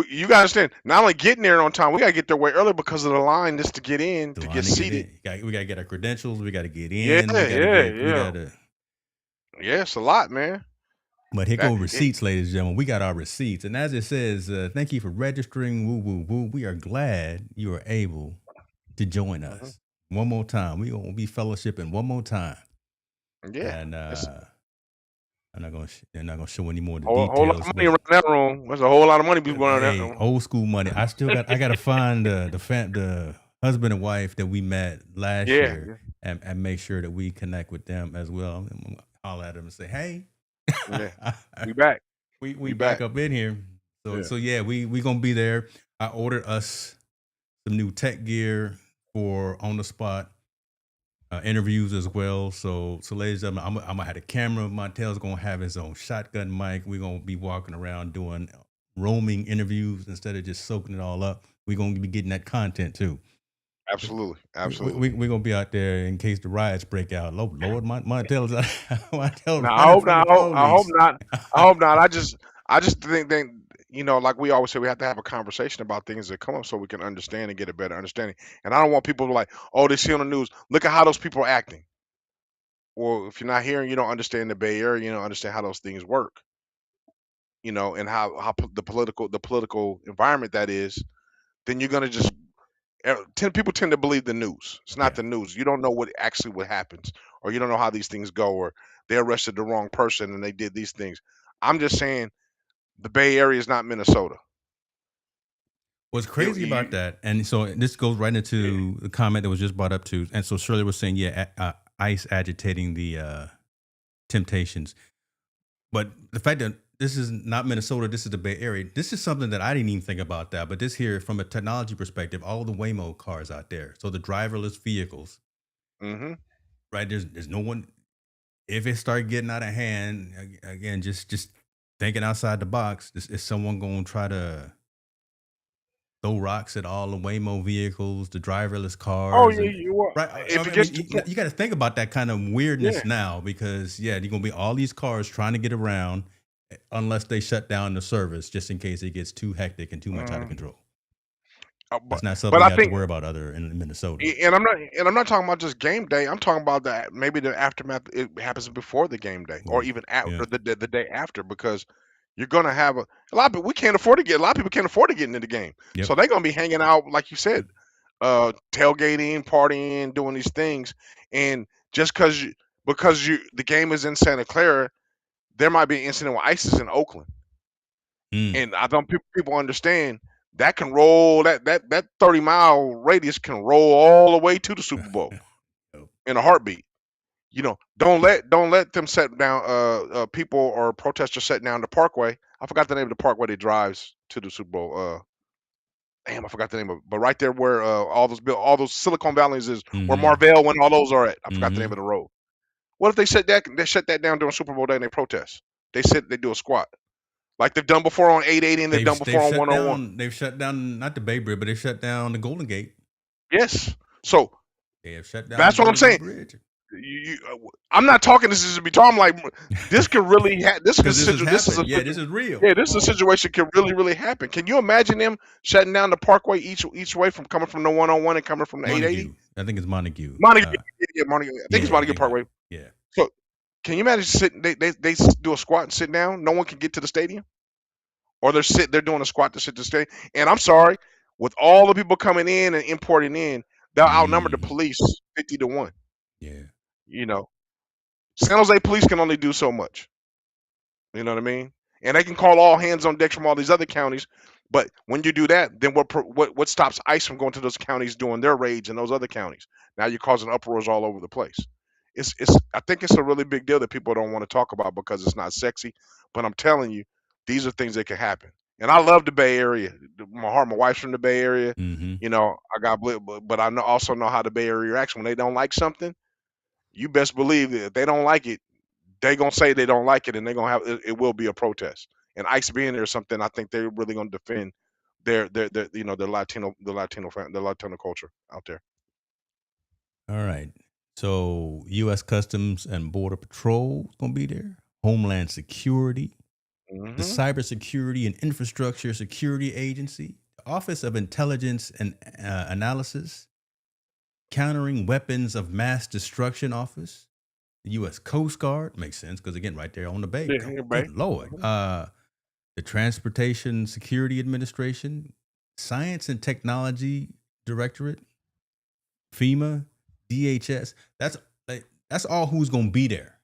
You got to understand. Not only getting there on time, we got to get there way early because of the line just to get in, to get seated. We got to get our credentials. We got to get in. Yeah, it's a lot, man. But here go receipts, ladies and gentlemen. We got our receipts. And as it says, thank you for registering. Woo, woo, woo. We are glad you are able to join us. One more time. We're going to be fellowshipping one more time. Yeah. And they're not gonna show any more of the details. Whole lot of money around that room. There's a whole lot of money people around that room. Old school money. I gotta find the husband and wife that we met last year and make sure that we connect with them as well. I'm gonna holler at them and say, hey, we back. We back up in here. So we gonna be there. I ordered us some new tech gear for on the spot. Interviews as well. So ladies and gentlemen, I'm gonna have a camera. Montel's gonna have his own shotgun mic. We're gonna be walking around doing roaming interviews instead of just soaking it all up. We're gonna be getting that content too. Absolutely. We're gonna be out there in case the riots break out. Lord, Montel's. I hope not. I hope not. I just think like we always say, we have to have a conversation about things that come up so we can understand and get a better understanding. And I don't want people to like, oh, they see on the news, look at how those people are acting. Well, if you're not hearing, you don't understand the Bay Area, you don't understand how those things work. And how the political environment that is, then you're gonna just people tend to believe the news. It's not the news. You don't know what happens, or you don't know how these things go, or they arrested the wrong person and they did these things. I'm just saying the Bay Area is not Minnesota. What's crazy about that, and so this goes right into the comment that was just brought up too, and so Shirley was saying, ICE agitating the Temptations, but the fact that this is not Minnesota, this is the Bay Area, this is something that I didn't even think about that, but this here, from a technology perspective, all the Waymo cars out there, so the driverless vehicles, right, there's no one, if it start getting out of hand, again, just thinking outside the box, is someone going to try to throw rocks at all the Waymo vehicles, the driverless cars? Oh, yeah, you right. You got to think about that kind of weirdness now, because you're going to be all these cars trying to get around unless they shut down the service just in case it gets too hectic and too much out of control. But That's not but something I you have to think, worry about other in Minnesota. and I'm not talking about just game day. I'm talking about that maybe the aftermath. It happens before the game day, or Oof. even Yeah. after the day after, because you're gonna have a lot of people. We can't afford to get a lot of people can't afford to get into the game, Yep. so they're gonna be hanging out like you said, tailgating, partying, doing these things, and just because you the game is in Santa Clara, there might be an incident with ISIS in Oakland, Mm. and I don't people understand that can roll that 30-mile radius can roll all the way to the Super Bowl Yep. in a heartbeat. Don't let them set down people or protesters set down the Parkway. I forgot the name of the parkway that drives to the Super Bowl. Damn, I forgot the name of it. But right there where all those Silicon Valleys is, where Mm-hmm. Marvell, when all those are at. I forgot the name Mm-hmm. of the road. What if they shut that down during Super Bowl day and they protest? They do a squat. Like they've done before on 880 and they've done They've before on shut 101. down. They've shut down not the Bay Bridge, but they've shut down the Golden Gate. Yes. So They have shut down the that's what I'm Golden Gate saying. Bridge I'm not talking this is to be talking like this could really because this has this is a happened. Yeah, this is real. yeah, this is a situation could really happen. Can you imagine them shutting down the Parkway each way from coming from the 101 and coming from the 880? Montague. I think it's Montague. Montague, yeah, Montague. I think it's Yeah, Montague Parkway. exactly. Yeah. So can you imagine sitting? They do a squat and sit down. No one can get to the stadium, or they're doing a squat to sit to the stadium. And I'm sorry, with all the people coming in and importing in, they'll outnumber the Mm. police 50-1. Yeah. You know, San Jose police can only do so much. You know what I mean? And they can call all hands on deck from all these other counties. But when you do that, then what stops ICE from going to those counties doing their raids in those other counties? Now you're causing uproars all over the place. It's I think it's a really big deal that people don't want to talk about because it's not sexy. But I'm telling you, these are things that can happen. And I love the Bay Area. My wife's from the Bay Area. Mm-hmm. You know, I got but I also know how the Bay Area reacts when they don't like something. You best believe that if they don't like it, they gonna say they don't like it, and they gonna have it will be a protest. And ICE being there is something I think they're really gonna defend their their Latino culture out there. All right. So U.S. Customs and Border Patrol is gonna be there. Homeland Security, the Hmm. Cybersecurity and Infrastructure Security Agency, Office of Intelligence and Analysis, Countering Weapons of Mass Destruction Office, the U.S. Coast Guard makes sense because again, right there on the bay. Yeah, Oh, everybody. good lord. Mhm. The Transportation Security Administration, Science and Technology Directorate, FEMA, DHS. That's all who's going to be there.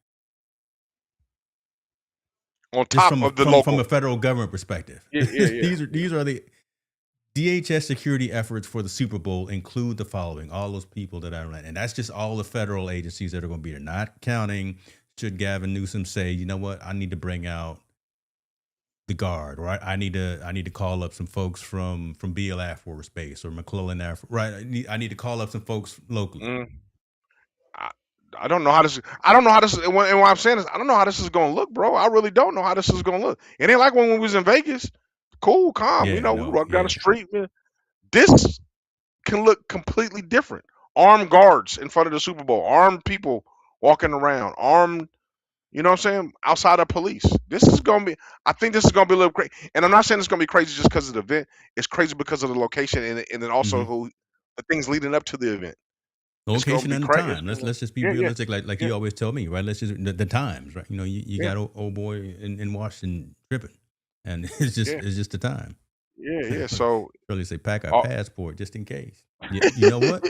On Just top from a of the from local. a federal government perspective. Yeah, yeah, yeah. These are the DHS security efforts for the Super Bowl include the following: all those people that I ran, and that's just all the federal agencies that are going to be there, not counting. Should Gavin Newsom say, you know what, I need to bring out the guard, or I need to call up some folks from Beale Air Force Base or McClellan Air Force, right? I need to call up some folks locally. Mm. I, I don't know how this. I don't know how this. And what I'm saying is, I don't know how this is gonna look, bro. I really don't know how this is gonna look. It ain't like when we was in Vegas. Cool, calm. You Yeah, know, we no, walk down the yeah, street. Man. This can look completely different. Armed guards in front of the Super Bowl, armed people walking around, armed, you know what I'm saying, outside of police. This is gonna be. I think this is gonna be a little crazy, and I'm not saying it's gonna be crazy just because of the event. It's crazy because of the location and then also hmm who the things leading up to the event. It's gonna location be and the crazy. time. Let's just be Yeah, yeah, realistic, like yeah, you always tell me, right? Let's just the times, right? You know, you yeah, got old boy in Washington tripping, and yeah, it's just the time. yeah, yeah. So, Really say pack our uh, passport just in case. You know what?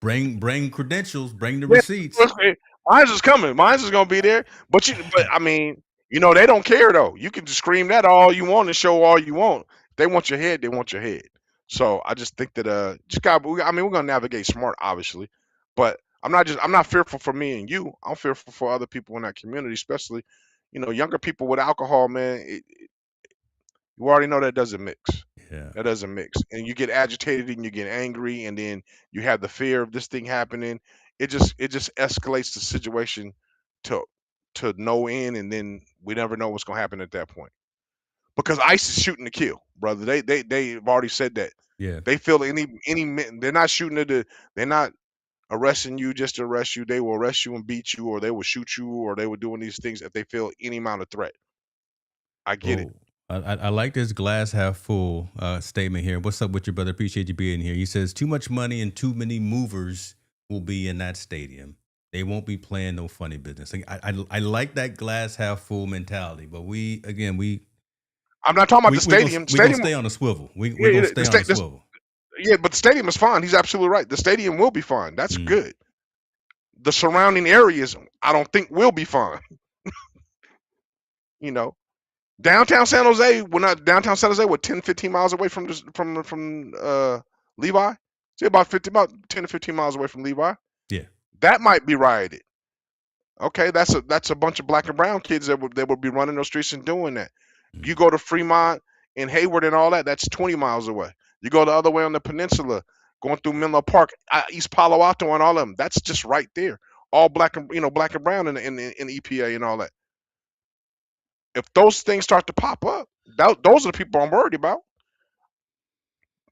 Bring credentials, bring the yeah, receipts. mine's is coming. Mine's is gonna be there. But I mean, they don't care though. You can just scream that all you want and show all you want. If they want your head, they want your head. So I just think that just got. I mean, we're gonna navigate smart, obviously, but I'm not fearful for me and you. I'm fearful for other people in that community, especially, younger people with alcohol. Man, you already know that doesn't mix. Yeah. That doesn't mix. And you get agitated and you get angry and then you have the fear of this thing happening. It just escalates the situation to no end, and then we never know what's gonna happen at that point. Because ICE is shooting to kill, brother. They've already said that. Yeah. They feel they're not shooting they're not arresting you just to arrest you. They will arrest you and beat you, or they will shoot you, or they will doing these things if they feel any amount of threat. I get it. Oh, I like this glass half full statement here. What's up with your brother? Appreciate you being here. He says too much money and too many movers will be in that stadium. They won't be playing no funny business. I like that glass half full mentality, but I'm not talking about the we gonna stadium. we gonna Stadium, stay on the swivel. We're gonna yeah, stay on the the, swivel. yeah, but the stadium is fine. He's absolutely right. The stadium will be fine. That's Mm. good. The surrounding areas, I don't think will be fine. You know, downtown San Jose, we're not downtown San Jose. We're 10, 15 miles away from Levi. See, about 10 to 15 miles away from Levi. Yeah. That might be rioted. Okay, that's a bunch of black and brown kids that would be running those streets and doing that. You go to Fremont and Hayward and all that. That's 20 miles away. You go the other way on the peninsula, going through Menlo Park, East Palo Alto, and all of them. That's just right there. All black and brown in EPA and all that. If those things start to pop up, those are the people I'm worried about.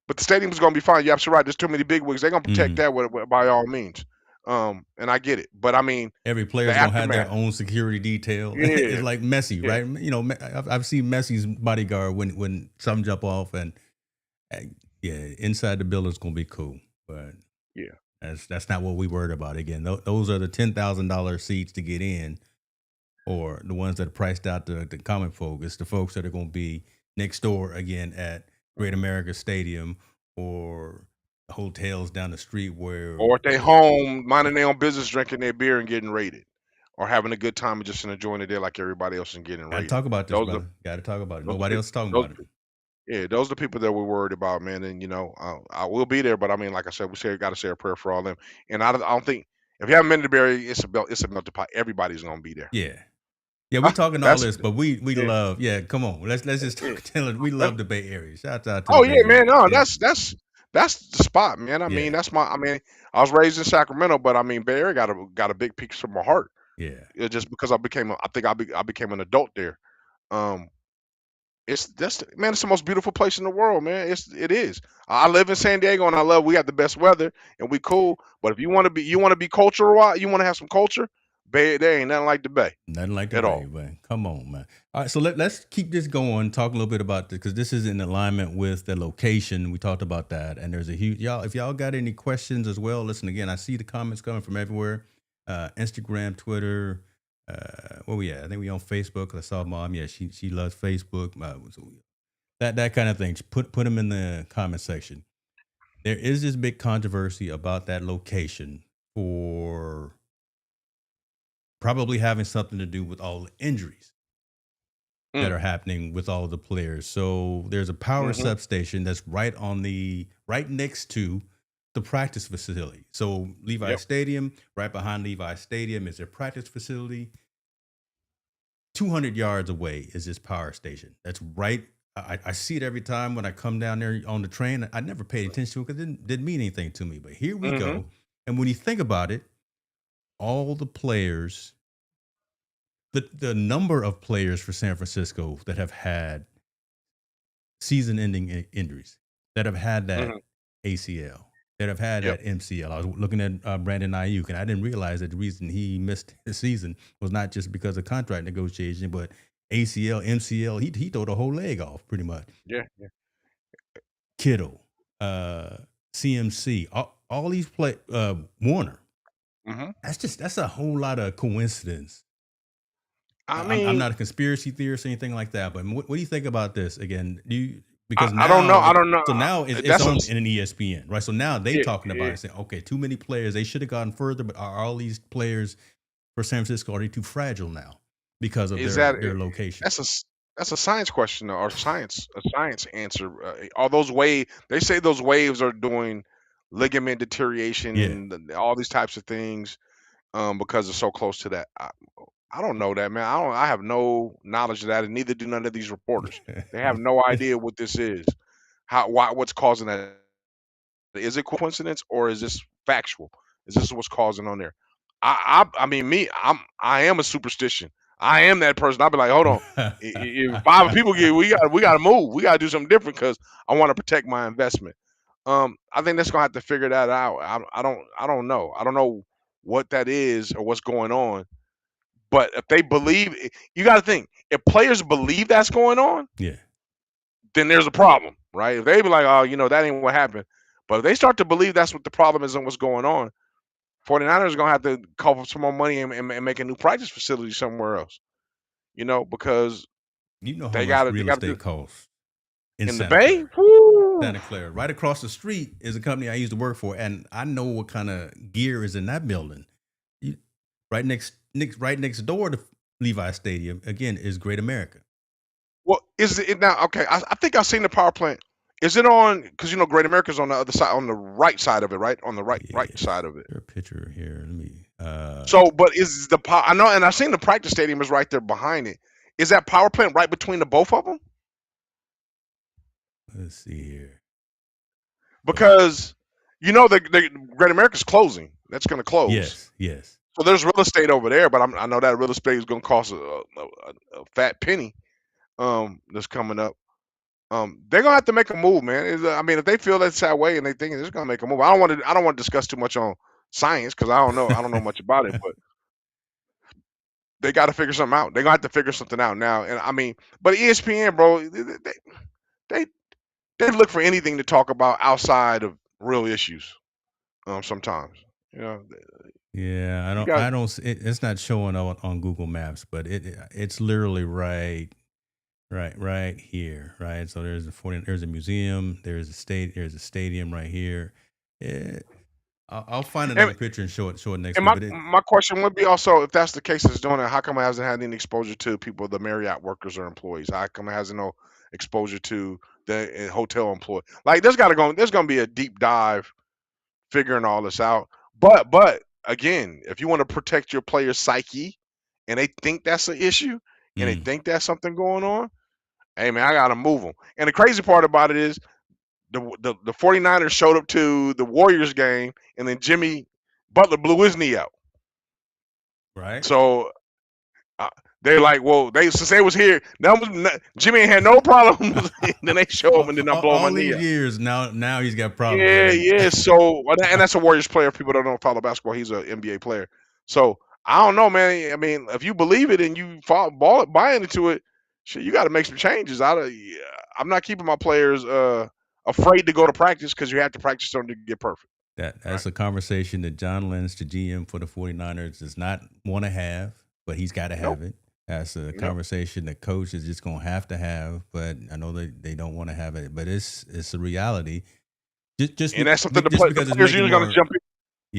But the stadium's going to be fine. You're absolutely right. There's too many big wigs. They're going to protect that by all means. And I get it. But I mean, every player's going to have their own security detail. Yeah. It's like Messi, right? You know, I've seen Messi's bodyguard when some jump off, and inside the building's going to be cool. But yeah, that's not what we worried about. Again, those are the $10,000 seats to get in, or the ones that are priced out to the common folk. It's the folks that are going to be next door again at Great America Stadium or hotels down the street or at their home minding their own business, drinking their beer and getting rated, or having a good time and just enjoying it there like everybody else and getting rated. Gotta talk about this, brother. Gotta talk about it. Nobody else is talking about it. Yeah, those are the people that we're worried about, man. And you know, I will be there, but I mean, like I said, got to say a prayer for all them. And I don't think if you haven't been to Barry, it's a melted pot. Everybody's gonna be there. Yeah. Yeah, we're talking all this, but we love. Yeah, come on, let's just talk. We love the Bay Area. Shout out to. Oh yeah, man. No, that's the spot, man. I mean, that's I mean, I was raised in Sacramento, but I mean, Bay Area got a big piece from my heart. Yeah. Just because I became an adult there. It's the most beautiful place in the world, man. It is. I live in San Diego, and we got the best weather, and we cool. But if you want to be cultural, you want to have some culture. Bay, there ain't nothing like the Bay. Nothing like the Bay, man. Come on, man. All right, so let's keep this going. Talk a little bit about this because this is in alignment with the location. We talked about that, and there's a huge if y'all got any questions as well. Listen again. I see the comments coming from everywhere. Instagram, Twitter. Where we at? I think we on Facebook. I saw Mom. Yeah, she loves Facebook. That kind of thing. Put them in the comment section. There is this big controversy about that location for probably having something to do with all the injuries that are happening with all the players. So there's a power substation that's right next to the practice facility. So Levi Stadium, right behind Levi Stadium is their practice facility. 200 yards away is this power station. That's right. I see it every time when I come down there on the train. I never paid attention to it because it didn't mean anything to me. But here we go. And when you think about it, all the players, the number of players for San Francisco that have had season-ending injuries, that have had that ACL, that have had that MCL. I was looking at Brandon Ayuk, and I didn't realize that the reason he missed the season was not just because of contract negotiation, but ACL, MCL. He threw the whole leg off pretty much. Yeah. Kittle, CMC, all these Warner. That's a whole lot of coincidence. I mean, I'm not a conspiracy theorist or anything like that, but what do you think about this? Again, because I don't know. So now it's on in an ESPN, right? So now they talking about it, saying, okay, too many players. They should have gone further, but are all these players for San Francisco are they too fragile now because of their location? That's a science question, or a science answer. All those waves, they say those waves are doing ligament deterioration and all these types of things because they're so close to that. I don't know that, man. I have no knowledge of that, and neither do none of these reporters. They have no idea what this is, what's causing that. Is it coincidence or is this factual? Is this what's causing on there? I mean, I am a superstition. I am that person. I'll be like, hold on. If 5 people we got to move. We got to do something different because I want to protect my investment. I think that's gonna have to figure that out. I don't know. I don't know what that is or what's going on. But if they believe, you got to think, if players believe that's going on, then there's a problem, right? If they be like, oh, that ain't what happened. But if they start to believe that's what the problem is and what's going on, 49ers are going to have to call for some more money and make a new practice facility somewhere else, because You know how they much got to real do estate costs in in the Santa Bay. Clara. Woo! Santa Clara. Right across the street is a company I used to work for, and I know what kind of gear is in that building. Right next door to Levi Stadium, again, is Great America. Well, is it now? Okay, I think I've seen the power plant. Is it on? Because Great America's on the other side, on the right side of it, right? On the right side of it. There's a picture here. Let me. So, but is the power? I know, and I've seen the practice stadium is right there behind it. Is that power plant right between the both of them? Let's see here. Because the Great America's closing. That's going to close. Yes. So there's real estate over there, but I know that real estate is going to cost a fat penny. That's coming up. They're gonna have to make a move, man. I mean, if they feel that's that way and they think they're gonna make a move, I don't want to discuss too much on science because I don't know much about it, but they got to figure something out. They're gonna have to figure something out now. And I mean, but ESPN, bro, they look for anything to talk about outside of real issues. Sometimes, Yeah, I don't. It's not showing on Google Maps, but it's literally right here, right. So there's a museum, there's a stadium right here. I'll find another picture and show it next week. And my question would be also, if that's the case, it's doing it, how come it hasn't had any exposure to people, the Marriott workers or employees? How come it has no exposure to the hotel employee? Like, there's gonna be a deep dive figuring all this out. But again, if you want to protect your player's psyche and they think that's an issue and they think that's something going on, hey man, I gotta move them. And the crazy part about it is the 49ers showed up to the Warriors game and then Jimmy Butler blew his knee out. Right. So they're like, well, since they was here, Jimmy ain't had no problems. Then they show him and then I blow my knee out. All these years now he's got problems. Yeah. So and that's a Warriors player. If people don't know, follow basketball, he's an NBA player. So I don't know, man. I mean, if you believe it and you buy into it, shit, you got to make some changes. I'm not keeping my players afraid to go to practice because you have to practice them to get perfect. That's a conversation that John Lynch, the GM for the 49ers, does not want to have, but he's got to have it. That's a conversation that coach is just going to have, but I know they don't want to have it, but it's a reality. Just and that's something the players usually going to jump in.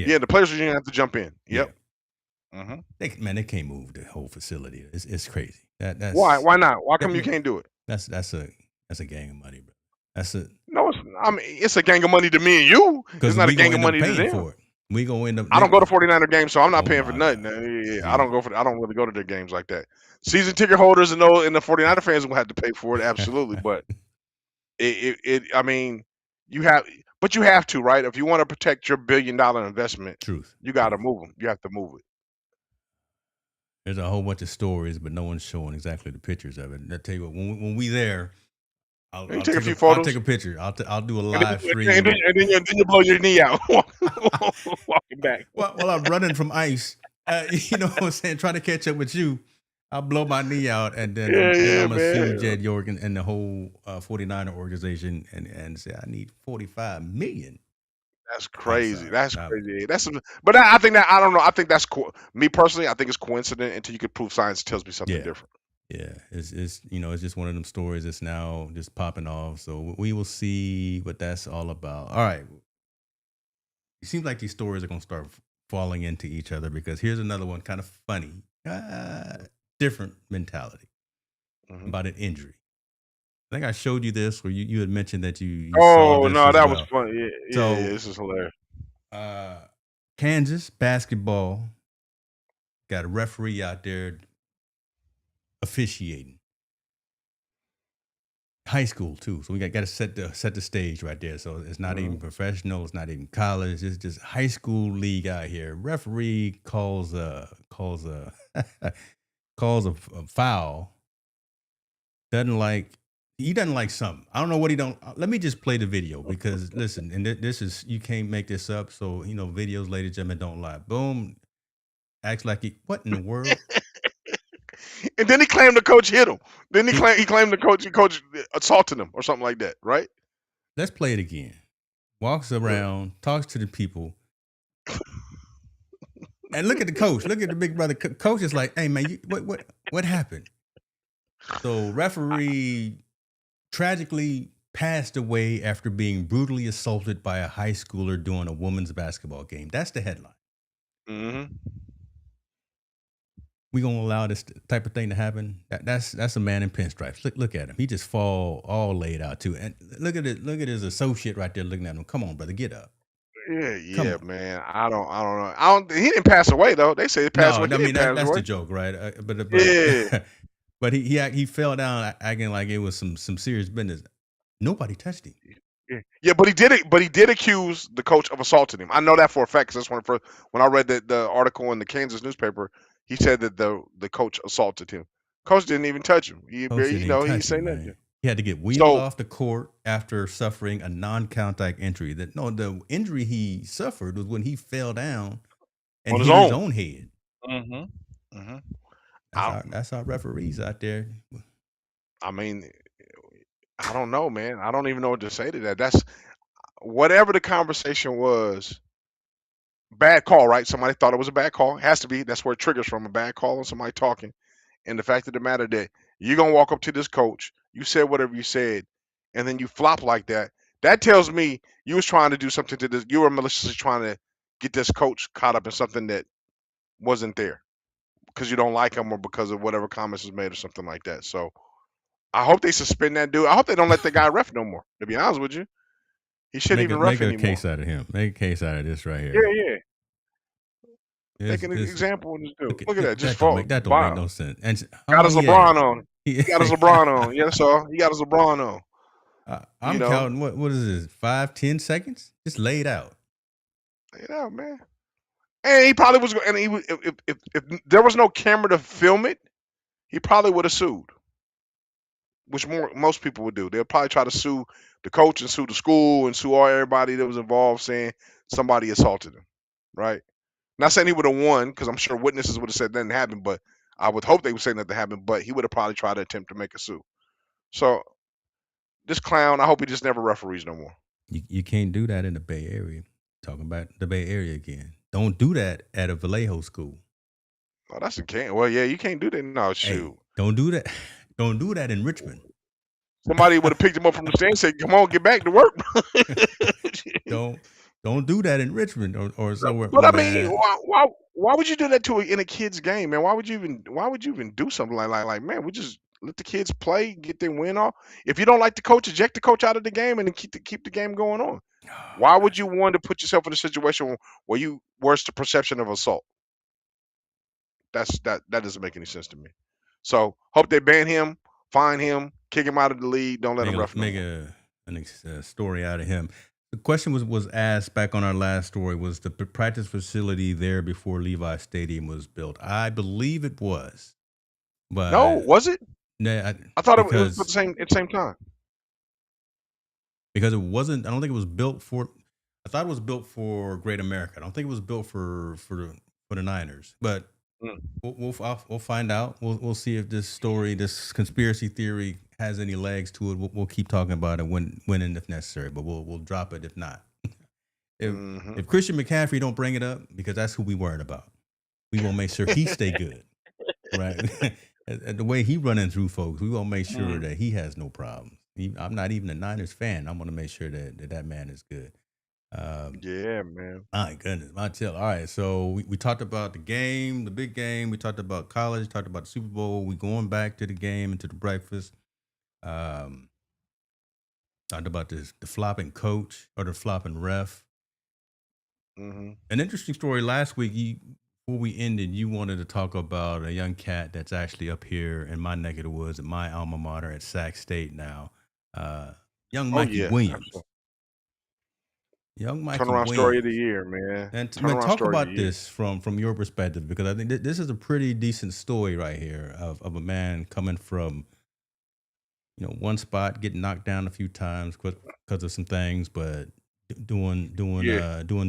Yeah, the players usually have to jump in. Yep. Yeah. Mm-hmm. They can't move the whole facility. It's crazy. That's why not? Why come you can't do it? That's a gang of money, bro. No, it's a gang of money to me and you. It's not a gang of money to them. For it. We gonna end up. I don't go to 49er games, so I'm not paying for nothing. I don't really go to their games like that. Season ticket holders and the 49er fans will have to pay for it, absolutely. But I mean, you have to, right? If you want to protect your $1 billion investment, you got to move them. You have to move it. There's a whole bunch of stories, but no one's showing exactly the pictures of it. I tell you what, when we there. I'll take a few photos. I'll take a picture. I'll do a live stream. And then you blow your knee out walking back. While I'm running from ice, you know what I'm saying, trying to catch up with you, I'll blow my knee out, and then I'm going to sue Jed York and the whole 49er organization and say, I need $45 million. That's crazy. That's crazy. But I think that, I don't know. I think that's me personally. I think it's coincident until you could prove science tells me something different. Yeah, it's just one of them stories that's now just popping off. So we will see what that's all about. All right. It seems like these stories are going to start falling into each other because here's another one, kind of funny, different mentality about an injury. I think I showed you this where you had mentioned that you saw this. Oh, no, that was funny. Yeah, this is hilarious. Kansas basketball got a referee out there officiating. High school too, so we got to set the stage right there. So it's not even professional, it's not even college, it's just high school league out here. Referee calls a foul. He doesn't like something. I don't know what he don't. Let me just play the video because listen, and this is, you can't make this up. So videos, ladies and gentlemen, don't lie. Boom, acts like what in the world? And then he claimed the coach hit him. Didn't he claimed the coach assaulted him or something like that, right? Let's play it again. Walks around, talks to the people, and look at the coach. Look at the big brother. Coach is like, "Hey man, what happened?" So referee tragically passed away after being brutally assaulted by a high schooler during a women's basketball game. That's the headline. Mm-hmm. We gonna allow this type of thing to happen? That's a man in pinstripes. Look at him. He just fall all laid out too. And look at it. Look at his associate right there looking at him. Come on, brother, get up. Come Yeah, on. man. I don't know. He didn't pass away though. They say he passed No, away. I He mean didn't pass that's away. the joke, right? But Yeah. but he fell down acting like it was some serious business. Nobody touched him. Yeah, but he did it. But he did accuse the coach of assaulting him. I know that for a fact. Cause that's when I read the article in the Kansas newspaper. He said that the coach assaulted him. Coach didn't even touch him. Coach didn't even He touch say him, nothing. man. He had to get wheeled So off the court after suffering a non-contact injury. The injury he suffered was when he fell down and on his hit his own. own head. Mm-hmm. Mm-hmm. That's our referees out there. I mean, I don't know, man. I don't even know what to say to that. That's whatever the conversation was. Bad call, right? Somebody thought it was a bad call. It has to be. That's where it triggers from, a bad call and somebody talking. And the fact of the matter that you're gonna walk up to this coach, you said whatever you said, and then you flop like that. That tells me you was trying to do something to this. You were maliciously trying to get this coach caught up in something that wasn't there because you don't like him or because of whatever comments was made or something like that. So I hope they suspend that dude. I hope they don't let the guy ref no more. To be honest with you, he shouldn't even ref Make a anymore. case out of him. Make a case out of this right Yeah, here. yeah. It's, Take an example of this dude. Look at that. Just that don't make no sense. And got his LeBron on. He got his LeBron on. Yeah, that's all. He got his LeBron on. I'm counting. What is this? 5-10 seconds? Just laid out. Laid out, man. And he probably was. And he if there was no camera to film it, he probably would have sued. Which most people would do. They'll probably try to sue the coach and sue the school and sue everybody that was involved, saying somebody assaulted him. Right. Not saying he would have won, because I'm sure witnesses would have said that didn't happen, but I would hope they would say that happened, but he would have probably tried to attempt to make a suit. So this clown, I hope he just never referees no more. You can't do that in the Bay Area. Talking about the Bay Area again. Don't do that at a Vallejo school. Oh, that's a can't. Well, yeah, you can't do that. No, shoot. Hey, don't do that. Don't do that in Richmond. Somebody would have picked him up from the stand and said, "Come on, get back to work." Don't do that in Richmond or somewhere. But I mean, why would you do that in a kid's game, man? Why would you even do something like man? We just let the kids play, get their win off. If you don't like the coach, eject the coach out of the game and then keep the game going on. Why would you want to put yourself in a situation where it's the perception of assault? That doesn't make any sense to me. So hope they ban him, fine him, kick him out of the league. Don't let him ref. Make a story out of him. The question was asked back on our last story: was the practice facility there before Levi Stadium was built? I believe it was, but no, was it? Nah, I thought it was at the same time. Because it wasn't. I don't think it was built for. I thought it was built for Great America. I don't think it was built for the Niners. But we'll find out. We'll see if this story, this conspiracy theory, has any legs to it. We'll keep talking about it when and if necessary. But we'll drop it if not. If Christian McCaffrey don't bring it up, because that's who we worried about. We will make sure he stay good, right? The way he running through folks, we will make sure that he has no problems. I'm not even a Niners fan. I'm going to make sure that man is good. Yeah, man. My goodness, my tail. All right, so we talked about the game, the big game. We talked about college. Talked about the Super Bowl. We going back to the game and to the breakfast. Talked about the flopping coach or the flopping ref. An interesting story last week. Before we ended, you wanted to talk about a young cat that's actually up here in my neck of the woods at my alma mater at Sac State now. Young Mikey Williams. Absolutely. Young Mikey Turnaround Williams. Story of the year, man. And talk about this from your perspective, because I think this is a pretty decent story right here of a man coming from, one spot, getting knocked down a few times because of some things, but doing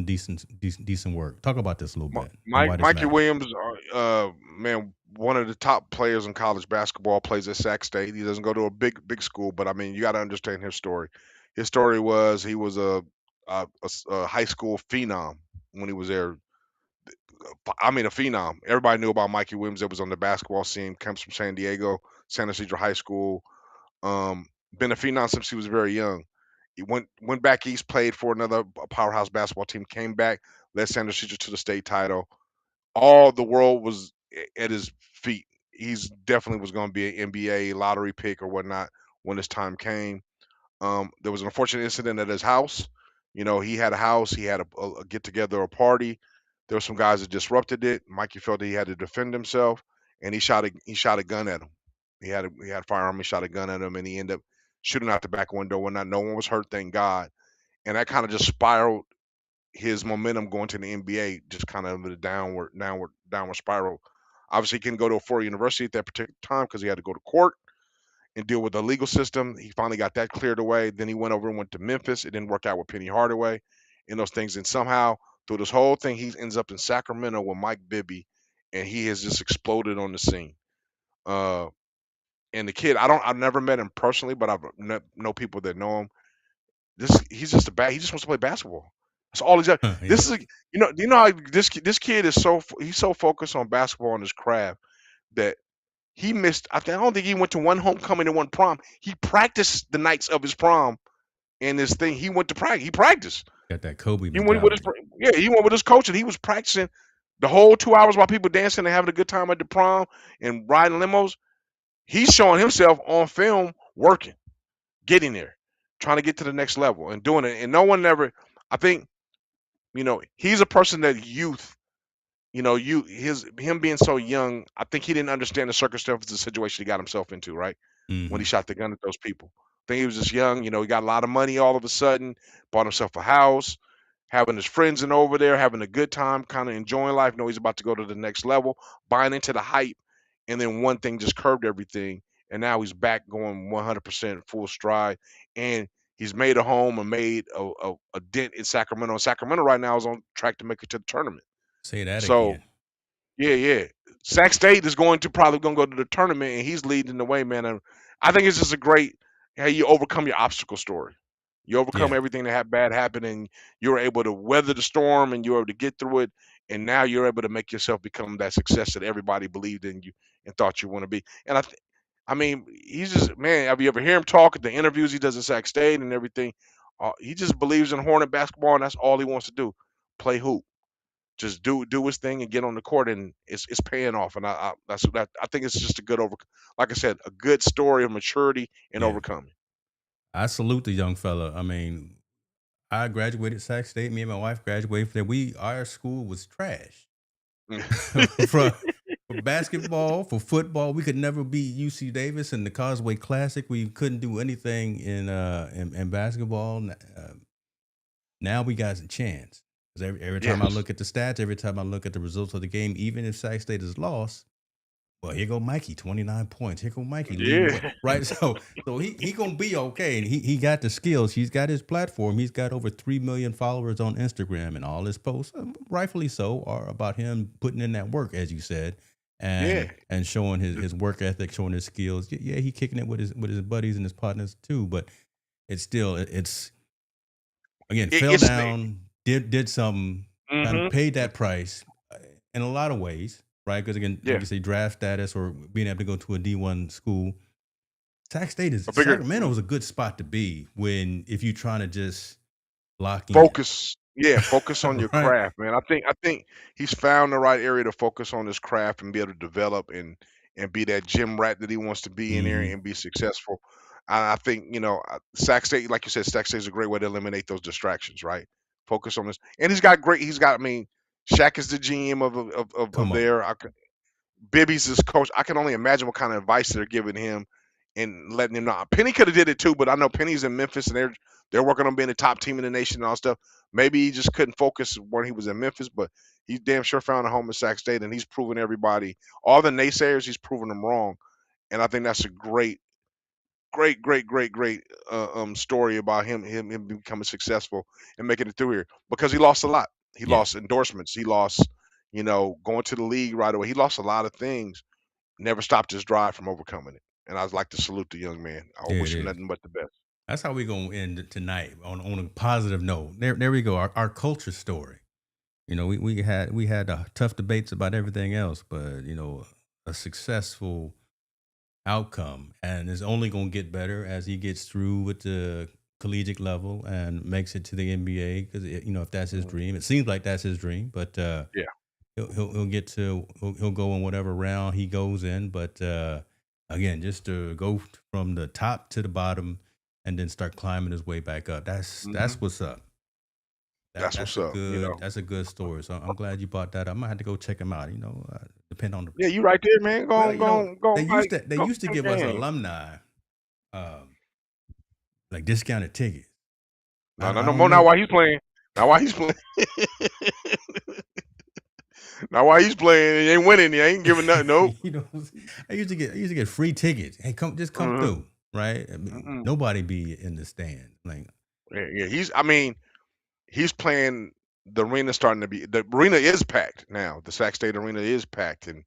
decent work. Talk about this a little bit. Mikey Williams, man, one of the top players in college basketball, plays at Sac State. He doesn't go to a big school, but I mean, you got to understand his story. His story was he was a high school phenom when he was there. I mean, a phenom. Everybody knew about Mikey Williams that was on the basketball scene. Comes from San Diego, San Ysidro High School. Been a phenom since he was very young. He went back east, played for another powerhouse basketball team, came back, led San Ysidro to the state title. All the world was at his feet. He's definitely was going to be an NBA lottery pick or whatnot when his time came. There was an unfortunate incident at his house. You know, he had a house, he had a get together, a party. There were some guys that disrupted it. Mikey felt that he had to defend himself, and he shot a gun at him. He had a firearm. He shot a gun at him, and he ended up shooting out the back window. When not, no one was hurt, thank God. And that kind of just spiraled his momentum going to the NBA, just kind of a downward spiral. Obviously, he couldn't go to a four university at that particular time because he had to go to court and deal with the legal system. He finally got that cleared away. Then he went over and went to Memphis. It didn't work out with Penny Hardaway and those things. And somehow through this whole thing, he ends up in Sacramento with Mike Bibby, and he has just exploded on the scene. Uh, and the kid, I've never met him personally, but know people that know him. He's just he just wants to play basketball. That's all he's got. Yeah. This is you know how this kid is he's so focused on basketball and his craft that he missed. I don't think he went to one homecoming and one prom. He practiced the nights of his prom and his thing. He went to practice. He practiced. Got that Kobe He went with his mentality. yeah. He went with his coach and he was practicing the whole 2 hours while people dancing and having a good time at the prom and riding limos. He's showing himself on film working, getting there, trying to get to the next level and doing it. And no one ever. I think he's a person that youth. Him being so young. I think he didn't understand the circumstances of the situation he got himself into. Right when he Hmm. shot the gun at those people. I think he was just young. He got a lot of money all of a sudden, bought himself a house, having his friends in over there, having a good time, kind of enjoying life. Know he's about to go to the next level, buying into the hype, and then one thing just curbed everything, and now he's back going 100% full stride, and he's made a home and made a dent in Sacramento. Sacramento right now is on track to make it to the tournament. Say that So again. yeah, yeah. Sac State is probably going to go to the tournament, and he's leading the way, man. And I think it's just a great how you overcome your obstacle story. You overcome Yeah. everything that bad happened, and you're able to weather the storm, and you're able to get through it. And now you're able to make yourself become that success that everybody believed in you and thought you want to be. And I mean, he's just man. Have you ever hear him talk at the interviews he does at Sac State and everything? He just believes in Hornet basketball, and that's all he wants to do: play hoop, just do his thing and get on the court, and it's paying off. And I think it's just a good like I said, a good story of maturity and Yeah. overcoming. I salute the young fella. I mean, I graduated Sac State. Me and my wife graduated from there. Our school was trash. for, for basketball, for football, we could never beat UC Davis in the Causeway Classic. We couldn't do anything in basketball. Now we got a chance. 'Cause every time I Yes. look at the stats, every time I look at the results of the game, even if Sac State is lost, well, here go Mikey, 29 points. Here go Mikey leading the way. Yeah. Right. So he gonna be okay. And he got the skills. He's got his platform. He's got over 3 million followers on Instagram, and all his posts, rightfully so, are about him putting in that work, as you said, Yeah. and showing his work ethic, showing his skills. Yeah, he kicking it with his buddies and his partners too, but it's still it's again, fell It's down, did something, kind of mm-hmm. paid that price in a lot of ways, right? Because again, like Yeah. you say, draft status or being able to go to a D1 school. I figured Sacramento is a good spot to be when if you're trying to just lock in, focus. Yeah, focus on your right? craft, man. I think he's found the right area to focus on his craft and be able to develop and be that gym rat that he wants to be in there Hmm. and be successful. I think Sac State, like you said, Sac State is a great way to eliminate those distractions, right? Focus on this, and he's got great. He's got. I mean, Shaq is the GM of Come on, there. Bibby's his coach. I can only imagine what kind of advice they're giving him and letting him know. Penny could have did it too, but I know Penny's in Memphis and they're working on being the top team in the nation and all stuff. Maybe he just couldn't focus when he was in Memphis, but he damn sure found a home in Sac State, and he's proven everybody, all the naysayers, he's proven them wrong. And I think that's a great story about him becoming successful and making it through here because he lost a lot. He yeah, lost endorsements. He lost, going to the league right away. He lost a lot of things, never stopped his drive from overcoming it. And I'd like to salute the young man. I Yeah, it wish him is. nothing but the best. That's how we gonna end tonight on a positive note. There we go. Our culture story. You know, we had tough debates about everything else, but you know, a successful outcome, and it's only gonna get better as he gets through with the collegiate level and makes it to the NBA. Because you know, if that's his dream, it seems like that's his dream. But Yeah. he'll get to he'll go in whatever round he goes in. But again, just to go from the top to the bottom and then start climbing his way back up. That's Hmm. what's up. That's That's what's a up. good that's a good story. So I'm glad you brought that up. I'm gonna have to go check him out. You know, depend on the Yeah, you right there, man. Go well, on, you know, like they go used to to give the us game. alumni um, like discounted tickets. No, no, I no don't more. Now know. why he's playing? Now why he's playing? Now why he's playing? He ain't winning. He ain't giving nothing. Nope. You know, I used to get free tickets. Hey, come Hmm. through, right? I mean, Hmm. nobody be in the stand. Like, Yeah, yeah, he's. I mean, he's playing. The arena starting to be. The arena is packed now. The Sac State Arena is packed, and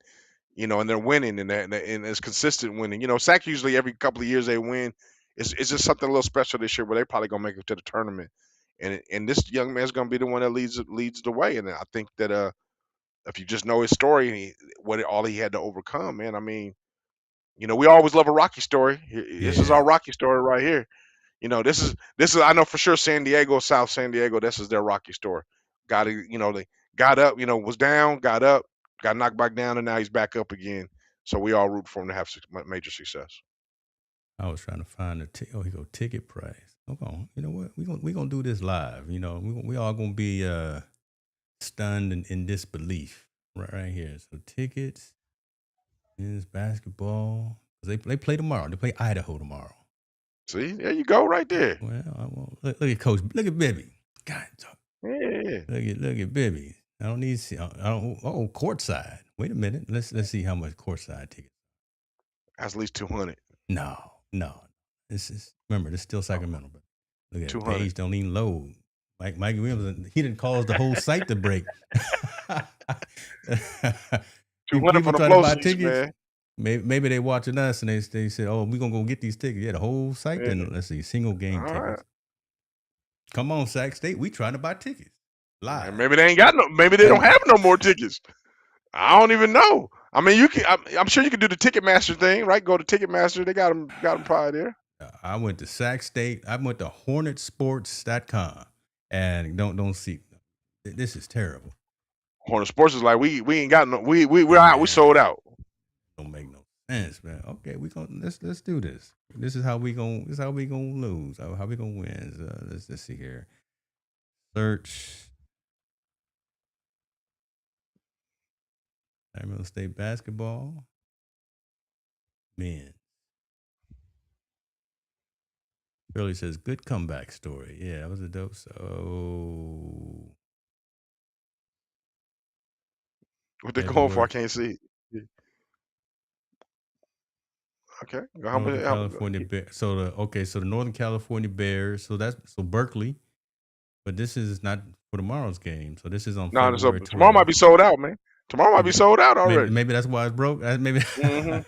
and they're winning, and it's consistent winning. Sac usually every couple of years they win. It's just something a little special this year where they probably gonna make it to the tournament, and this young man's gonna be the one that leads the way. And I think that if you just know his story and all he had to overcome, man. I mean, we always love a Rocky story. This is yeah, our Rocky story right here. This is I know for sure San Diego, South San Diego, this is their Rocky story. They got up, was down, got up, got knocked back down, and now he's back up again. So we all root for him to have major success. I was trying to find the he go ticket price. Hold on, you know what? We gonna do this live. You know, we all gonna be stunned and in disbelief right here. So tickets is basketball. They play tomorrow. They play Idaho tomorrow. See, there you go, right there. Well, look at Coach. Look at Bibby. God, Yeah, look at Bibby. I don't need. I don't. Oh, courtside. Wait a minute. Let's see how much courtside tickets. that's at least 200. No, no. This is remember. This is still Oh, Sacramento. But look at it. 200. Page don't even load. Mike Williams. He didn't cause the whole site to break. 200 People for the try to flow buy seats, tickets. man. Maybe they watching us and they said, "Oh, we're gonna go get these tickets." Yeah, the whole site. Yeah. Then let's see, single All game right. tickets. Come on, Sac State. We trying to buy tickets And live. maybe they ain't got no. Maybe they don't And have no more tickets. I don't even know. I mean, you can. I'm sure you can do the Ticketmaster thing, right? Go to Ticketmaster. They got them probably there. I went to Sac State. I went to HornetSports.com, and don't see. This is terrible. Hornet Sports is like we ain't got no. We're out. We Man, sold out. don't make no sense, man. Okay, we gonna let's do this. This is how we gonna lose. How we gonna win? Let's see here. Search Sacramento State basketball men. Shirley says good comeback story. Yeah, that was a dope. So What they going for? I February. can't see. Yeah. Okay. How Northern much? California Bears. So the Northern California Bears. So Berkeley, but this is not for tomorrow's game. So this is on No, so February tomorrow might 12th. be sold out, man. Tomorrow might be sold out already. Maybe that's why it's broke. Maybe. Hmm.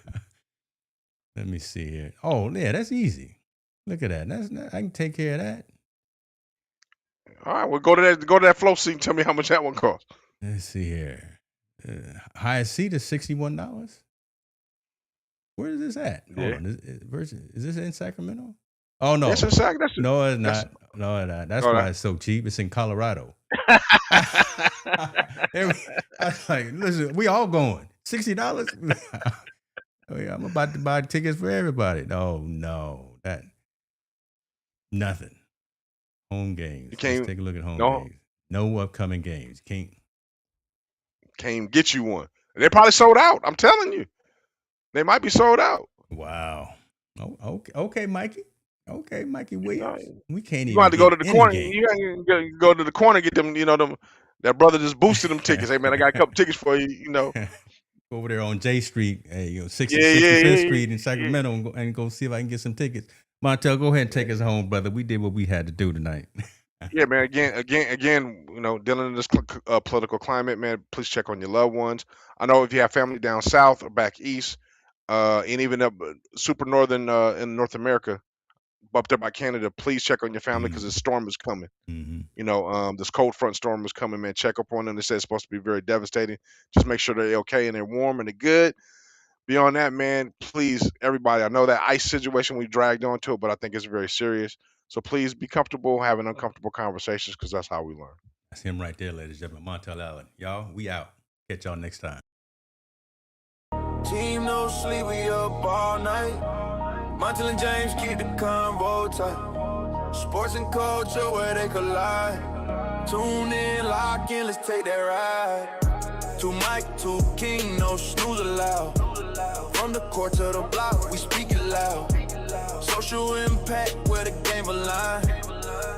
Let me see here. Oh yeah, that's easy. Look at that. I can take care of that. All right. Well, go to that flow seat and tell me how much that one costs. Let's see here. Highest seat is $61. Where is this at? Hold Yeah. on. Is this in Sacramento? Oh That's no. in Sac. No, it's That's. not. No, it's not. That's Oh, why it's so cheap. It's in Colorado. I was like, listen, we all going. $60? Oh, yeah, I'm about to buy tickets for everybody. No. Nothing. Home games. you Let's can't. take a look at home No, games. No upcoming games. Can't. can't get you one. They probably sold out. I'm telling you, they might be sold out. Wow. Oh, okay, Mikey. Okay, Mikey Williams. We can't You gonna even have to go get to the any corner. game. You gotta go to the corner, get them. Them. That brother just boosted them tickets. Hey man, I got a couple tickets for you. Over there on J Street, 60, Yeah, yeah, 65th yeah, Street in yeah. Sacramento, and go see if I can get some tickets. Montel, go ahead and take us home, brother. We did what we had to do tonight. Yeah, man. Again. Dealing in this political climate, man. Please check on your loved ones. I know if you have family down south or back east, and even up super northern in North America, up there by Canada, please check on your family because Mhm. this storm is coming. Mhm. You know, this cold front storm is coming, man. Check up on them. They say it's supposed to be very devastating. Just make sure they're okay and they're warm and they're good. Beyond that, man, please, everybody, I know that ice situation we dragged onto it, but I think it's very serious. So please be comfortable having uncomfortable conversations because that's how we learn. That's him right there, ladies and gentlemen. Montel Allen. Y'all, we out. Catch y'all next time. Team no sleep, we up all night. Montel and James keep the convo tight. Sports and culture where they collide. Tune in, lock in, let's take that ride. To Mike, to King, no snooze allowed. From the court to the block, we speak it loud. Social impact where the game align.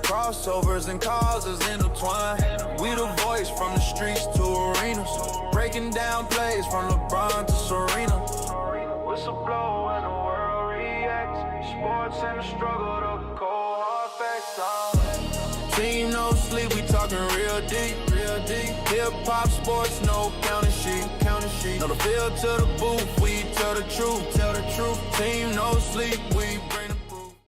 Crossovers and causes intertwined. We the voice from the streets to arenas. Breaking down plays from LeBron to Serena. Whistle blow and the world reacts. Sports and the struggle, the cold hard facts. Team no sleep, we talking real deep, real deep. Hip hop, sports, no counting sheet, counting sheet. No the field to the booth, we tell the truth, tell the truth. Team no sleep, we bring